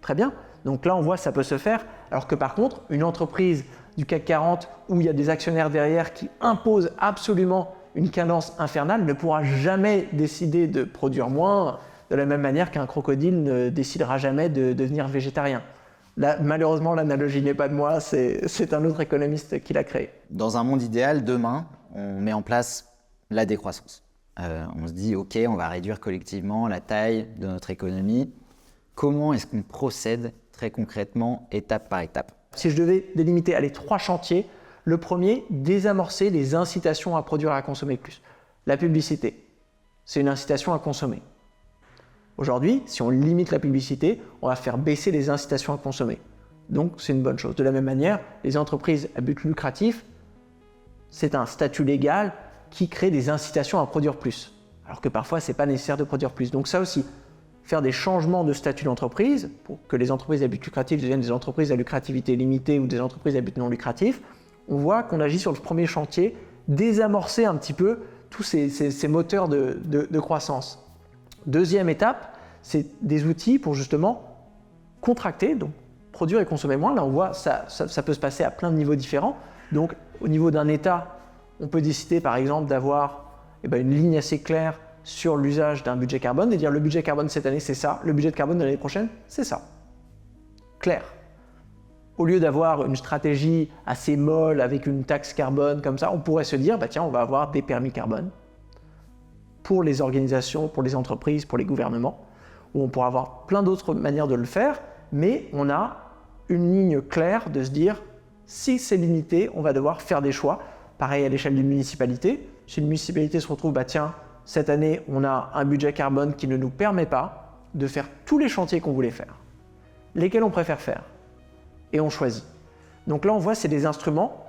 Très bien. Donc là, on voit que ça peut se faire, alors que par contre, une entreprise du CAC 40 où il y a des actionnaires derrière qui imposent absolument une cadence infernale ne pourra jamais décider de produire moins, de la même manière qu'un crocodile ne décidera jamais de devenir végétarien. Là, malheureusement, l'analogie n'est pas de moi, c'est un autre économiste qui l'a créé. Dans un monde idéal, demain, on met en place la décroissance. On se dit, OK, on va réduire collectivement la taille de notre économie. Comment est-ce qu'on procède très concrètement, étape par étape ? Si je devais délimiter 3 chantiers, le premier, désamorcer les incitations à produire et à consommer plus. La publicité, c'est une incitation à consommer. Aujourd'hui, si on limite la publicité, on va faire baisser les incitations à consommer. Donc, c'est une bonne chose. De la même manière, les entreprises à but lucratif, c'est un statut légal qui crée des incitations à produire plus. Alors que parfois, ce n'est pas nécessaire de produire plus. Donc ça aussi, faire des changements de statut d'entreprise pour que les entreprises à but lucratif deviennent des entreprises à lucrativité limitée ou des entreprises à but non lucratif, on voit qu'on agit sur le premier chantier, désamorcer un petit peu tous ces moteurs de croissance. Deuxième étape, c'est des outils pour justement contracter, donc produire et consommer moins. Là, on voit ça peut se passer à plein de niveaux différents. Donc, au niveau d'un État, on peut décider par exemple d'avoir une ligne assez claire sur l'usage d'un budget carbone et dire le budget carbone cette année c'est ça, le budget de carbone de l'année prochaine c'est ça. Clair. Au lieu d'avoir une stratégie assez molle avec une taxe carbone comme ça, on pourrait se dire tiens, on va avoir des permis carbone pour les organisations, pour les entreprises, pour les gouvernements, où on pourra avoir plein d'autres manières de le faire, mais on a une ligne claire de se dire si c'est limité, on va devoir faire des choix. Pareil à l'échelle d'une municipalité. Si une municipalité se retrouve, tiens, cette année, on a un budget carbone qui ne nous permet pas de faire tous les chantiers qu'on voulait faire. Lesquels on préfère faire ? Et on choisit. Donc là, on voit, c'est des instruments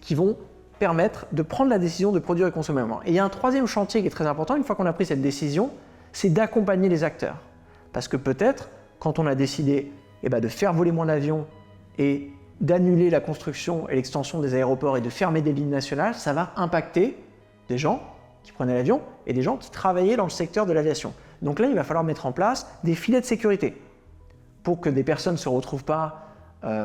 qui vont permettre de prendre la décision de produire et consommer moins. Et il y a un troisième chantier qui est très important, une fois qu'on a pris cette décision, c'est d'accompagner les acteurs. Parce que peut-être, quand on a décidé de faire voler moins d'avions et d'annuler la construction et l'extension des aéroports et de fermer des lignes nationales, ça va impacter des gens qui prenaient l'avion et des gens qui travaillaient dans le secteur de l'aviation. Donc là, il va falloir mettre en place des filets de sécurité pour que des personnes ne se retrouvent pas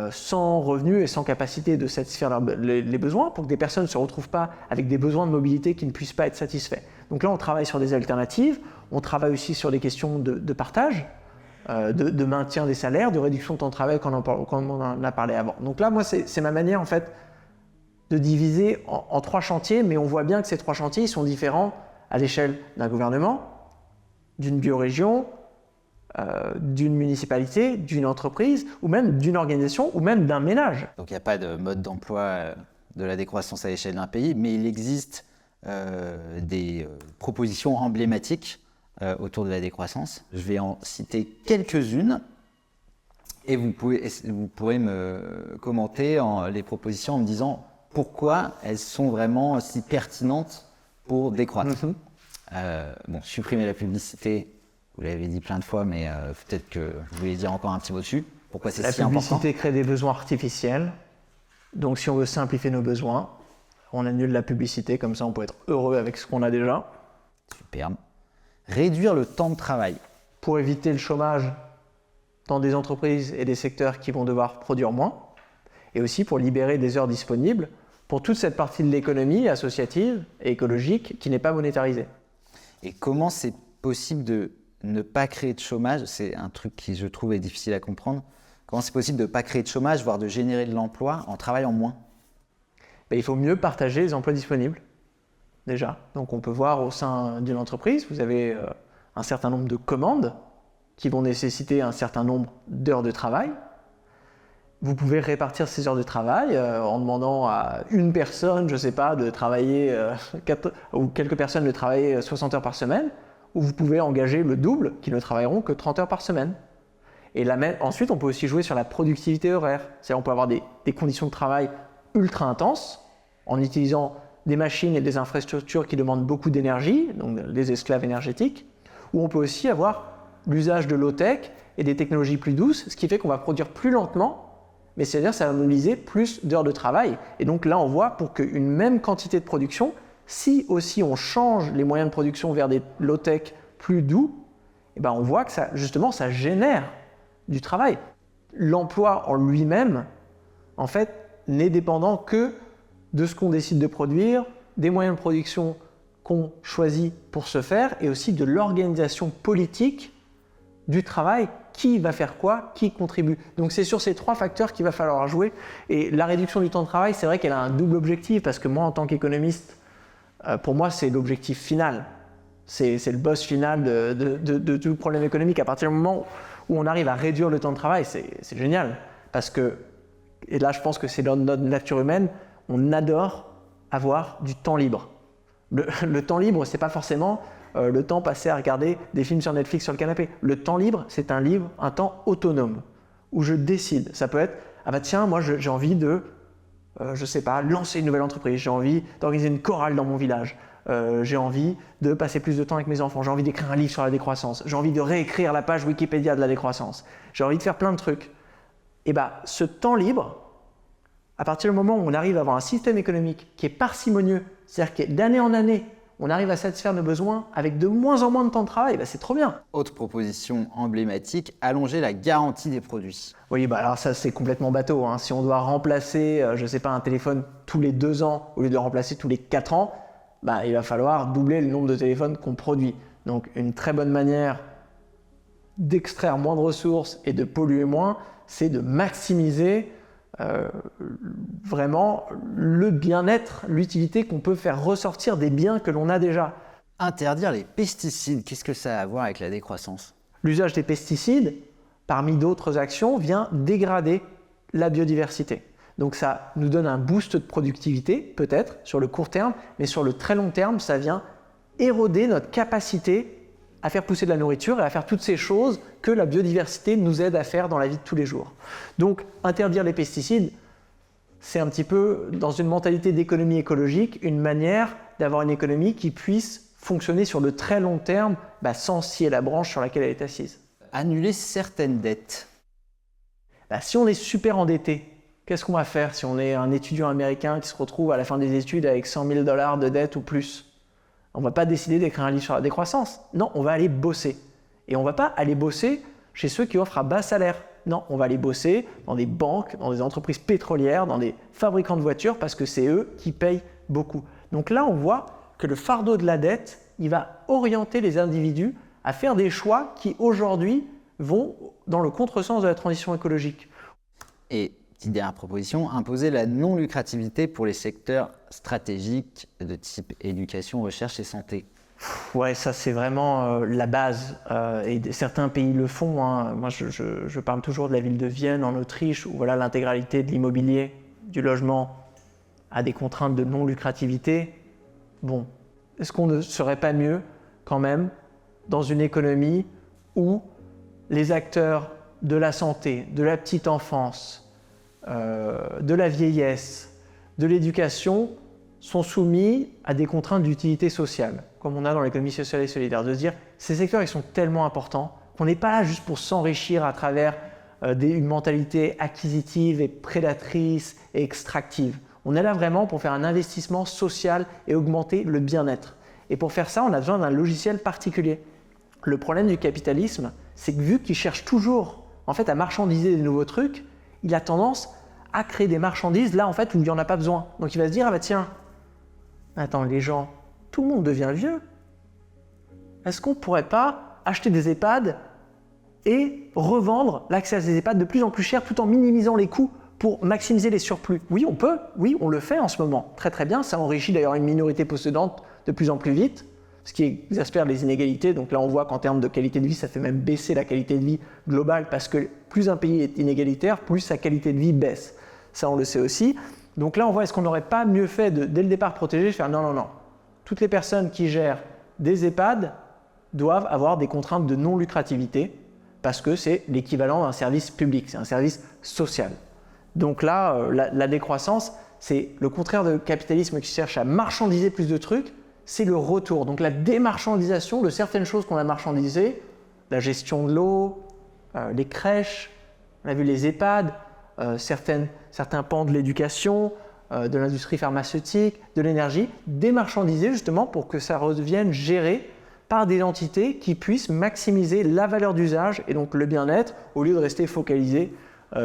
sans revenus et sans capacité de satisfaire les besoins, pour que des personnes ne se retrouvent pas avec des besoins de mobilité qui ne puissent pas être satisfaits. Donc là, on travaille sur des alternatives, on travaille aussi sur des questions de partage, de maintien des salaires, de réduction de temps de travail comme on en a parlé avant. Donc là, moi, c'est ma manière en fait de diviser en 3 chantiers, mais on voit bien que ces 3 chantiers ils sont différents à l'échelle d'un gouvernement, d'une biorégion, d'une municipalité, d'une entreprise, ou même d'une organisation, ou même d'un ménage. Donc il n'y a pas de mode d'emploi de la décroissance à l'échelle d'un pays, mais il existe des propositions emblématiques autour de la décroissance. Je vais en citer quelques-unes et vous pourrez me commenter les propositions en me disant pourquoi elles sont vraiment si pertinentes pour décroître. Supprimer la publicité, Vous l'avez dit plein de fois, mais peut-être que vous voulez dire encore un petit mot dessus. Pourquoi c'est La si important? publicité crée des besoins artificiels. Donc si on veut simplifier nos besoins, on annule la publicité, comme ça on peut être heureux avec ce qu'on a déjà. Superbe. Réduire le temps de travail. Pour éviter le chômage dans des entreprises et des secteurs qui vont devoir produire moins. Et aussi pour libérer des heures disponibles pour toute cette partie de l'économie associative et écologique qui n'est pas monétarisée. Et comment c'est possible de ne pas créer de chômage? C'est un truc qui, je trouve, est difficile à comprendre. Comment c'est possible de ne pas créer de chômage, voire de générer de l'emploi en travaillant moins? Il faut mieux partager les emplois disponibles, déjà. Donc on peut voir au sein d'une entreprise, vous avez un certain nombre de commandes qui vont nécessiter un certain nombre d'heures de travail. Vous pouvez répartir ces heures de travail en demandant à une personne, je ne sais pas, de travailler, ou quelques personnes de travailler 60 heures par semaine, ou vous pouvez engager le double qui ne travailleront que 30 heures par semaine. Et ensuite, on peut aussi jouer sur la productivité horaire. C'est-à-dire on peut avoir des conditions de travail ultra intenses en utilisant des machines et des infrastructures qui demandent beaucoup d'énergie, donc des esclaves énergétiques, ou on peut aussi avoir l'usage de low-tech et des technologies plus douces, ce qui fait qu'on va produire plus lentement, mais c'est-à-dire ça va mobiliser plus d'heures de travail. Et donc là, on voit pour qu'une même quantité de production, si aussi on change les moyens de production vers des low-tech plus doux, on voit que ça, justement, ça génère du travail. L'emploi en lui-même, en fait, n'est dépendant que de ce qu'on décide de produire, des moyens de production qu'on choisit pour ce faire, et aussi de l'organisation politique du travail, qui va faire quoi, qui contribue. Donc c'est sur ces trois facteurs qu'il va falloir jouer. Et la réduction du temps de travail, c'est vrai qu'elle a un double objectif, parce que moi, en tant qu'économiste, pour moi, c'est l'objectif final. C'est le boss final de tout problème économique. À partir du moment où on arrive à réduire le temps de travail, c'est génial. Parce que, et là je pense que c'est dans notre nature humaine, on adore avoir du temps libre. Le temps libre, c'est pas forcément le temps passé à regarder des films sur Netflix sur le canapé. Le temps libre, c'est un temps autonome, où je décide. Ça peut être, tiens, moi j'ai envie de, je sais pas, lancer une nouvelle entreprise, j'ai envie d'organiser une chorale dans mon village, j'ai envie de passer plus de temps avec mes enfants, j'ai envie d'écrire un livre sur la décroissance, j'ai envie de réécrire la page Wikipédia de la décroissance, j'ai envie de faire plein de trucs. Et ce temps libre, à partir du moment où on arrive à avoir un système économique qui est parcimonieux, c'est-à-dire que d'année en année, on arrive à satisfaire nos besoins avec de moins en moins de temps de travail, c'est trop bien. Autre proposition emblématique, allonger la garantie des produits. Oui, alors ça c'est complètement bateau. Si on doit remplacer, je sais pas, un téléphone tous les 2 ans au lieu de le remplacer tous les 4 ans, il va falloir doubler le nombre de téléphones qu'on produit. Donc une très bonne manière d'extraire moins de ressources et de polluer moins, c'est de maximiser vraiment le bien-être, l'utilité qu'on peut faire ressortir des biens que l'on a déjà. Interdire les pesticides, qu'est-ce que ça a à voir avec la décroissance? L'usage des pesticides, parmi d'autres actions, vient dégrader la biodiversité. Donc ça nous donne un boost de productivité, peut-être, sur le court terme, mais sur le très long terme, ça vient éroder notre capacité à faire pousser de la nourriture et à faire toutes ces choses que la biodiversité nous aide à faire dans la vie de tous les jours. Donc, interdire les pesticides, c'est un petit peu, dans une mentalité d'économie écologique, une manière d'avoir une économie qui puisse fonctionner sur le très long terme sans scier la branche sur laquelle elle est assise. Annuler certaines dettes. Si on est super endetté, qu'est-ce qu'on va faire si on est un étudiant américain qui se retrouve à la fin des études avec $100 000 de dette ou plus? On ne va pas décider d'écrire un livre sur la décroissance. Non, on va aller bosser. Et on ne va pas aller bosser chez ceux qui offrent à bas salaire. Non, on va aller bosser dans des banques, dans des entreprises pétrolières, dans des fabricants de voitures, parce que c'est eux qui payent beaucoup. Donc là, on voit que le fardeau de la dette, il va orienter les individus à faire des choix qui, aujourd'hui, vont dans le contresens de la transition écologique. Et petite dernière proposition, imposer la non-lucrativité pour les secteurs stratégiques de type éducation, recherche et santé. Ouais, ça c'est vraiment la base et certains pays le font. Moi je parle toujours de la ville de Vienne en Autriche où l'intégralité de l'immobilier, du logement a des contraintes de non-lucrativité. Bon, est-ce qu'on ne serait pas mieux quand même dans une économie où les acteurs de la santé, de la petite enfance, de la vieillesse, de l'éducation sont soumis à des contraintes d'utilité sociale. comme on a dans l'économie sociale et solidaire, de se dire ces secteurs ils sont tellement importants qu'on n'est pas là juste pour s'enrichir à travers une mentalité acquisitive et prédatrice et extractive. On est là vraiment pour faire un investissement social et augmenter le bien-être. Et pour faire ça, on a besoin d'un logiciel particulier. Le problème du capitalisme, c'est que vu qu'il cherche toujours en fait, à marchandiser des nouveaux trucs, il a tendance à créer des marchandises là en fait où il n'y en a pas besoin. Donc il va se dire, ah bah tiens, attends les gens, tout le monde devient vieux. Est-ce qu'on ne pourrait pas acheter des EHPAD et revendre l'accès à ces EHPAD de plus en plus cher tout en minimisant les coûts pour maximiser les surplus? Oui, on peut, oui, on le fait en ce moment. Très très bien, ça enrichit d'ailleurs une minorité possédante de plus en plus vite, ce qui exaspère les inégalités. Donc là, on voit qu'en termes de qualité de vie, ça fait même baisser la qualité de vie globale parce que plus un pays est inégalitaire, plus sa qualité de vie baisse. Ça, on le sait aussi. Donc là, on voit, est-ce qu'on n'aurait pas mieux fait de, dès le départ, protéger, faire non, non, non. Toutes les personnes qui gèrent des EHPAD doivent avoir des contraintes de non-lucrativité parce que c'est l'équivalent d'un service public, c'est un service social. Donc là, la décroissance, c'est le contraire du capitalisme qui cherche à marchandiser plus de trucs, c'est le retour. Donc la démarchandisation de certaines choses qu'on a marchandisées, la gestion de l'eau, les crèches, on a vu les EHPAD, certains pans de l'éducation, de l'industrie pharmaceutique, de l'énergie, démarchandiser justement pour que ça redevienne géré par des entités qui puissent maximiser la valeur d'usage et donc le bien-être au lieu de rester focalisé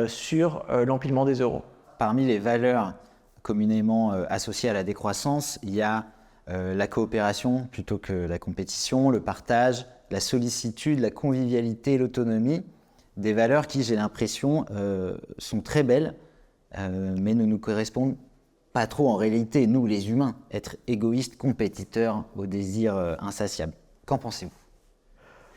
sur l'empilement des euros. Parmi les valeurs communément associées à la décroissance, il y a la coopération plutôt que la compétition, le partage, la sollicitude, la convivialité, l'autonomie, des valeurs qui, j'ai l'impression, sont très belles, mais ne nous correspondent pas trop en réalité, nous les humains, être égoïstes, compétiteurs au désir insatiable. Qu'en pensez-vous ?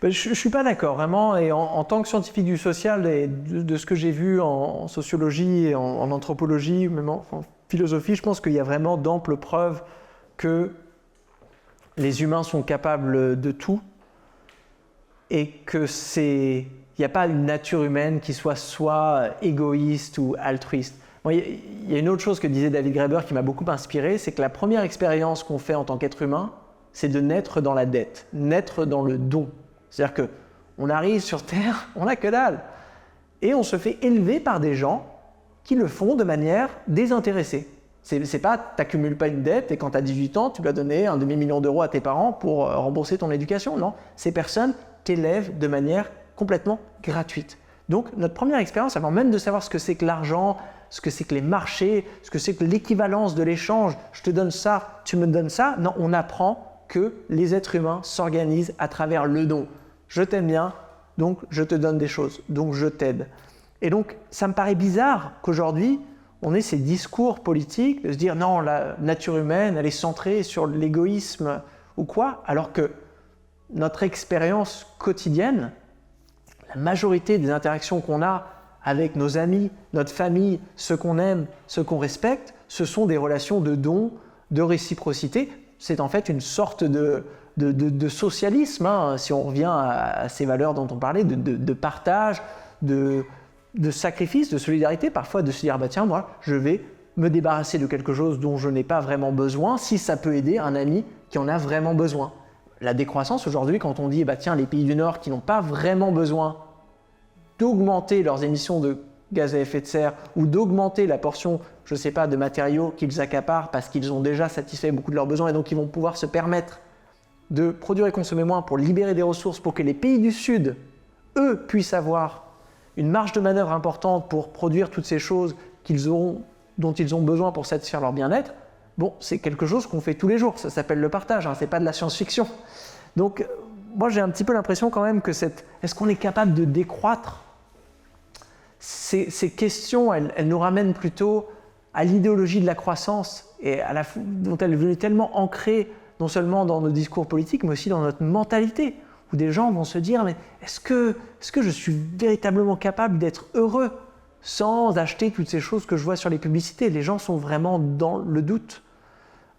Je ne suis pas d'accord, vraiment, et en tant que scientifique du social et de ce que j'ai vu en sociologie, et en anthropologie, même en philosophie, je pense qu'il y a vraiment d'amples preuves que les humains sont capables de tout et que il n'y a pas une nature humaine qui soit égoïste ou altruiste. Bon, il y a une autre chose que disait David Graeber qui m'a beaucoup inspiré, c'est que la première expérience qu'on fait en tant qu'être humain, c'est de naître dans la dette, naître dans le don. C'est-à-dire qu'on arrive sur Terre, on n'a que dalle. Et on se fait élever par des gens qui le font de manière désintéressée. C'est pas, t'accumules pas une dette et quand tu as 18 ans, tu dois donner un demi-million d'euros à tes parents pour rembourser ton éducation. Non, ces personnes t'élèvent de manière complètement gratuite. Donc notre première expérience, avant même de savoir ce que c'est que l'argent, ce que c'est que les marchés, ce que c'est que l'équivalence de l'échange, je te donne ça, tu me donnes ça, non, on apprend que les êtres humains s'organisent à travers le don. Je t'aime bien, donc je te donne des choses, donc je t'aide. Et donc ça me paraît bizarre qu'aujourd'hui, on ait ces discours politiques de se dire non, la nature humaine, elle est centrée sur l'égoïsme ou quoi, alors que notre expérience quotidienne, la majorité des interactions qu'on a avec nos amis, notre famille, ceux qu'on aime, ceux qu'on respecte, ce sont des relations de don, de réciprocité. C'est en fait une sorte de socialisme, hein, si on revient à ces valeurs dont on parlait, de partage, de sacrifice, de solidarité, parfois de se dire bah tiens, moi, je vais me débarrasser de quelque chose dont je n'ai pas vraiment besoin si ça peut aider un ami qui en a vraiment besoin. La décroissance aujourd'hui, quand on dit bah tiens, les pays du Nord qui n'ont pas vraiment besoin d'augmenter leurs émissions de gaz à effet de serre ou d'augmenter la portion, je ne sais pas, de matériaux qu'ils accaparent parce qu'ils ont déjà satisfait beaucoup de leurs besoins et donc ils vont pouvoir se permettre de produire et consommer moins pour libérer des ressources pour que les pays du Sud, eux, puissent avoir une marge de manœuvre importante pour produire toutes ces choses dont ils ont besoin pour satisfaire leur bien-être, bon, c'est quelque chose qu'on fait tous les jours, ça s'appelle le partage, hein, c'est pas de la science-fiction. Donc, moi j'ai un petit peu l'impression quand même que est-ce qu'on est capable de décroître ? Ces questions, elles nous ramènent plutôt à l'idéologie de la croissance et dont elle est venue tellement ancrée non seulement dans nos discours politiques, mais aussi dans notre mentalité, où des gens vont se dire mais est-ce que je suis véritablement capable d'être heureux sans acheter toutes ces choses que je vois sur les publicités ? Les gens sont vraiment dans le doute.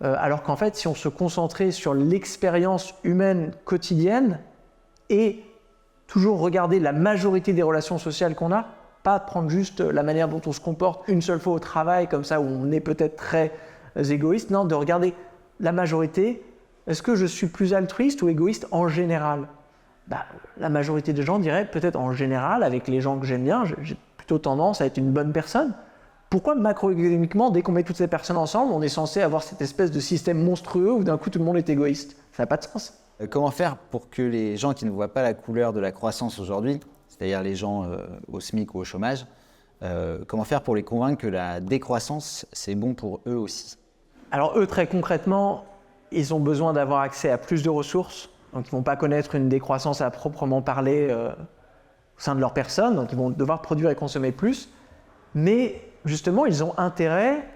Alors qu'en fait, si on se concentrait sur l'expérience humaine quotidienne et toujours regarder la majorité des relations sociales qu'on a, pas prendre juste la manière dont on se comporte une seule fois au travail, comme ça où on est peut-être très égoïste, non, de regarder la majorité est-ce que je suis plus altruiste ou égoïste en général? La majorité des gens diraient peut-être en général, avec les gens que j'aime bien, j'ai plutôt tendance à être une bonne personne. Pourquoi macroéconomiquement, dès qu'on met toutes ces personnes ensemble, on est censé avoir cette espèce de système monstrueux où d'un coup tout le monde est égoïste? Ça n'a pas de sens. Comment faire pour que les gens qui ne voient pas la couleur de la croissance aujourd'hui, c'est-à-dire les gens au SMIC ou au chômage, comment faire pour les convaincre que la décroissance, c'est bon pour eux aussi? Alors eux, très concrètement, ils ont besoin d'avoir accès à plus de ressources. Donc ils ne vont pas connaître une décroissance à proprement parler au sein de leur personne. Donc ils vont devoir produire et consommer plus. Mais justement, ils ont intérêt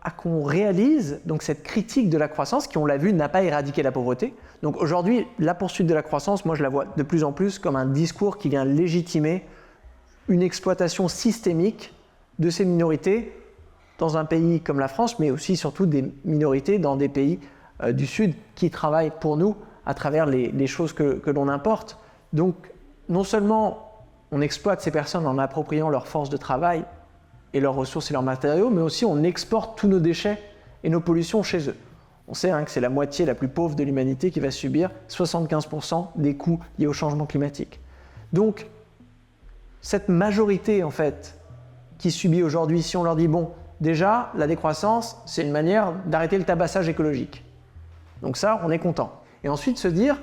à qu'on réalise donc, cette critique de la croissance qui, on l'a vu, n'a pas éradiqué la pauvreté. Donc aujourd'hui, la poursuite de la croissance, moi je la vois de plus en plus comme un discours qui vient légitimer une exploitation systémique de ces minorités dans un pays comme la France, mais aussi surtout des minorités dans des pays du Sud qui travaillent pour nous à travers les choses que l'on importe. Donc non seulement on exploite ces personnes en appropriant leur force de travail et leurs ressources et leurs matériaux, mais aussi on exporte tous nos déchets et nos pollutions chez eux. On sait que c'est la moitié la plus pauvre de l'humanité qui va subir 75% des coûts liés au changement climatique. Donc, cette majorité, en fait, qui subit aujourd'hui, si on leur dit, bon, déjà, la décroissance, c'est une manière d'arrêter le tabassage écologique. Donc ça, on est content. Et ensuite, se dire,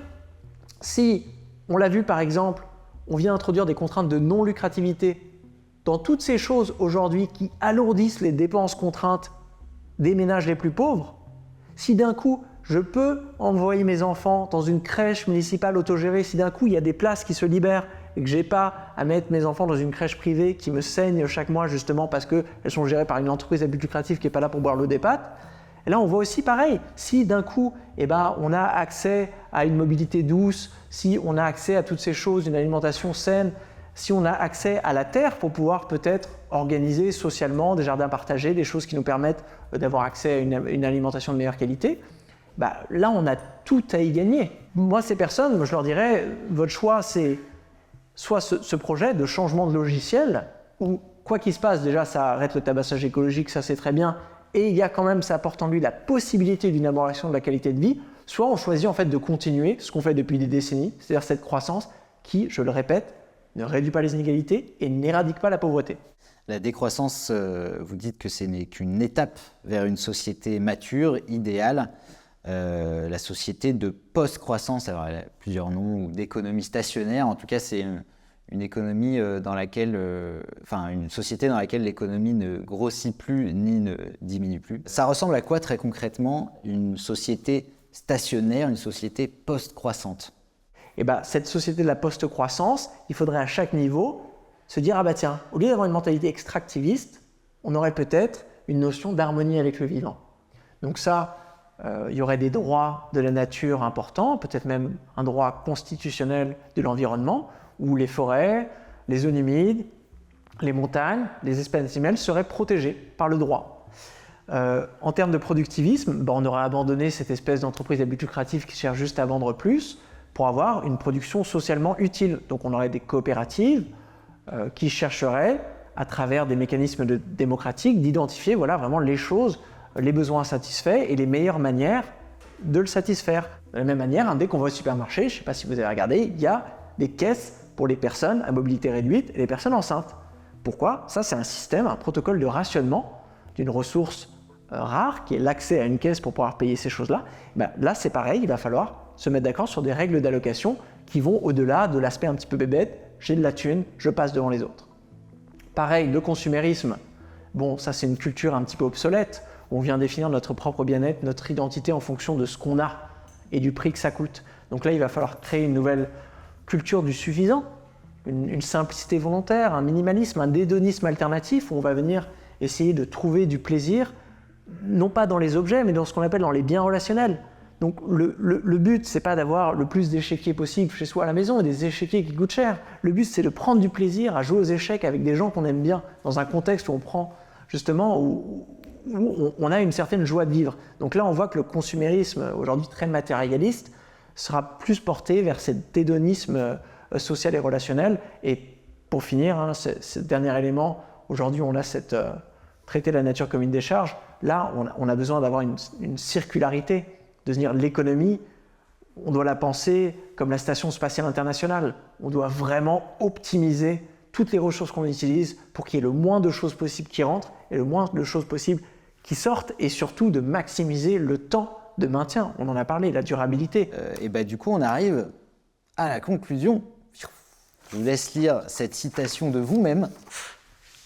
si, on l'a vu par exemple, on vient introduire des contraintes de non-lucrativité dans toutes ces choses aujourd'hui qui alourdissent les dépenses contraintes des ménages les plus pauvres, si d'un coup je peux envoyer mes enfants dans une crèche municipale autogérée, si d'un coup il y a des places qui se libèrent et que je n'ai pas à mettre mes enfants dans une crèche privée qui me saigne chaque mois justement parce qu'elles sont gérées par une entreprise à but lucratif qui n'est pas là pour boire l'eau des pâtes, et là on voit aussi pareil, si d'un coup on a accès à une mobilité douce, si on a accès à toutes ces choses, une alimentation saine, si on a accès à la terre pour pouvoir peut-être organiser socialement des jardins partagés, des choses qui nous permettent d'avoir accès à une alimentation de meilleure qualité, là on a tout à y gagner. Moi ces personnes, je leur dirais, votre choix c'est soit ce projet de changement de logiciel, où quoi qu'il se passe, déjà ça arrête le tabassage écologique, ça c'est très bien, et il y a quand même, ça apporte en lui la possibilité d'une amélioration de la qualité de vie, soit on choisit en fait de continuer ce qu'on fait depuis des décennies, c'est-à-dire cette croissance qui, je le répète, ne réduit pas les inégalités et n'éradique pas la pauvreté. La décroissance, vous dites que ce n'est qu'une étape vers une société mature, idéale, la société de post-croissance. Alors elle a plusieurs noms, ou d'économie stationnaire. En tout cas, c'est une économie dans laquelle, une société dans laquelle l'économie ne grossit plus ni ne diminue plus. Ça ressemble à quoi très concrètement une société stationnaire, une société post-croissante? Cette société de la post-croissance, il faudrait à chaque niveau se dire, tiens, au lieu d'avoir une mentalité extractiviste, on aurait peut-être une notion d'harmonie avec le vivant. Donc ça, il y aurait des droits de la nature importants, peut-être même un droit constitutionnel de l'environnement, où les forêts, les zones humides, les montagnes, les espèces animales seraient protégées par le droit. En termes de productivisme, on aurait abandonné cette espèce d'entreprise à but lucratif qui cherche juste à vendre plus, pour avoir une production socialement utile. Donc on aurait des coopératives qui chercheraient, à travers des mécanismes démocratiques, d'identifier vraiment les choses, les besoins satisfaits et les meilleures manières de le satisfaire. De la même manière, dès qu'on va au supermarché, je ne sais pas si vous avez regardé, il y a des caisses pour les personnes à mobilité réduite et les personnes enceintes. Pourquoi? Ça, c'est un système, un protocole de rationnement d'une ressource rare, qui est l'accès à une caisse pour pouvoir payer ces choses-là. Là, c'est pareil, il va falloir se mettre d'accord sur des règles d'allocation qui vont au-delà de l'aspect un petit peu bébête, j'ai de la thune, je passe devant les autres. Pareil, le consumérisme, ça c'est une culture un petit peu obsolète, on vient définir notre propre bien-être, notre identité en fonction de ce qu'on a et du prix que ça coûte. Donc là, il va falloir créer une nouvelle culture du suffisant, une simplicité volontaire, un minimalisme, un hédonisme alternatif où on va venir essayer de trouver du plaisir, non pas dans les objets, mais dans ce qu'on appelle dans les biens relationnels. Donc le but, c'est pas d'avoir le plus d'échiquiers possible chez soi à la maison et des échiquiers qui coûtent cher. Le but, c'est de prendre du plaisir à jouer aux échecs avec des gens qu'on aime bien, dans un contexte où on prend justement, où on a une certaine joie de vivre. Donc là, on voit que le consumérisme, aujourd'hui très matérialiste, sera plus porté vers cet hédonisme social et relationnel. Et pour finir, ce dernier élément, aujourd'hui, on a traiter la nature comme une décharge. Là, on a besoin d'avoir une circularité, de dire l'économie on doit la penser comme la Station spatiale internationale. On doit vraiment optimiser toutes les ressources qu'on utilise pour qu'il y ait le moins de choses possibles qui rentrent et le moins de choses possibles qui sortent, et surtout de maximiser le temps de maintien. On en a parlé, la durabilité. Et du coup, on arrive à la conclusion. Je vous laisse lire cette citation de vous-même.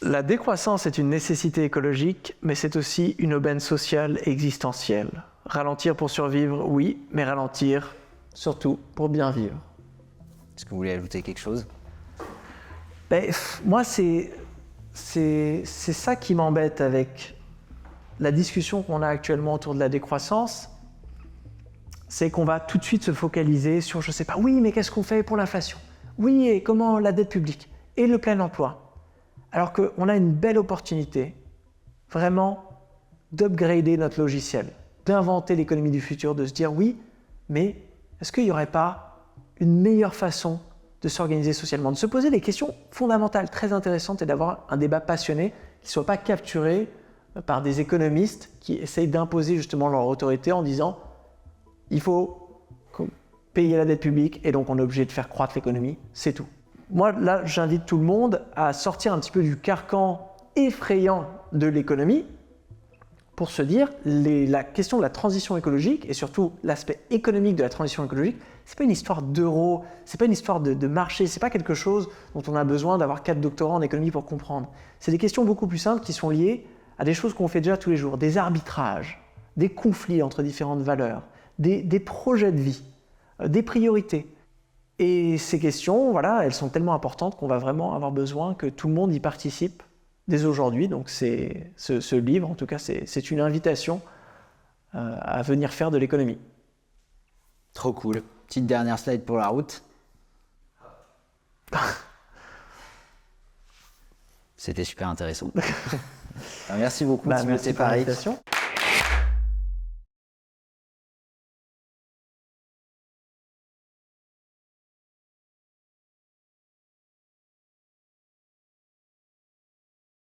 La décroissance est une nécessité écologique, mais c'est aussi une aubaine sociale et existentielle. Ralentir pour survivre, oui, mais ralentir surtout pour bien vivre. Est-ce que vous voulez ajouter quelque chose ? Moi, c'est ça qui m'embête avec la discussion qu'on a actuellement autour de la décroissance. C'est qu'on va tout de suite se focaliser sur, je sais pas, oui, mais qu'est-ce qu'on fait pour l'inflation ? Oui, et comment la dette publique ? Et le plein emploi ? Alors qu'on a une belle opportunité, vraiment, d'upgrader notre logiciel, d'inventer l'économie du futur, de se dire oui, mais est-ce qu'il n'y aurait pas une meilleure façon de s'organiser socialement, de se poser des questions fondamentales, très intéressantes, et d'avoir un débat passionné qui ne soit pas capturé par des économistes qui essayent d'imposer justement leur autorité en disant il faut payer la dette publique et donc on est obligé de faire croître l'économie, c'est tout. Moi, là, j'invite tout le monde à sortir un petit peu du carcan effrayant de l'économie pour se dire la question de la transition écologique et surtout l'aspect économique de la transition écologique, c'est pas une histoire d'euros, c'est pas une histoire de marché, c'est pas quelque chose dont on a besoin d'avoir 4 doctorats en économie pour comprendre. C'est des questions beaucoup plus simples qui sont liées à des choses qu'on fait déjà tous les jours, des arbitrages, des conflits entre différentes valeurs, des projets de vie, des priorités. Et ces questions, voilà, elles sont tellement importantes qu'on va vraiment avoir besoin que tout le monde y participe dès aujourd'hui. Donc ce livre, en tout cas, c'est une invitation à venir faire de l'économie. Trop cool. Petite dernière slide pour la route. C'était super intéressant. Merci beaucoup, Timothée Paris.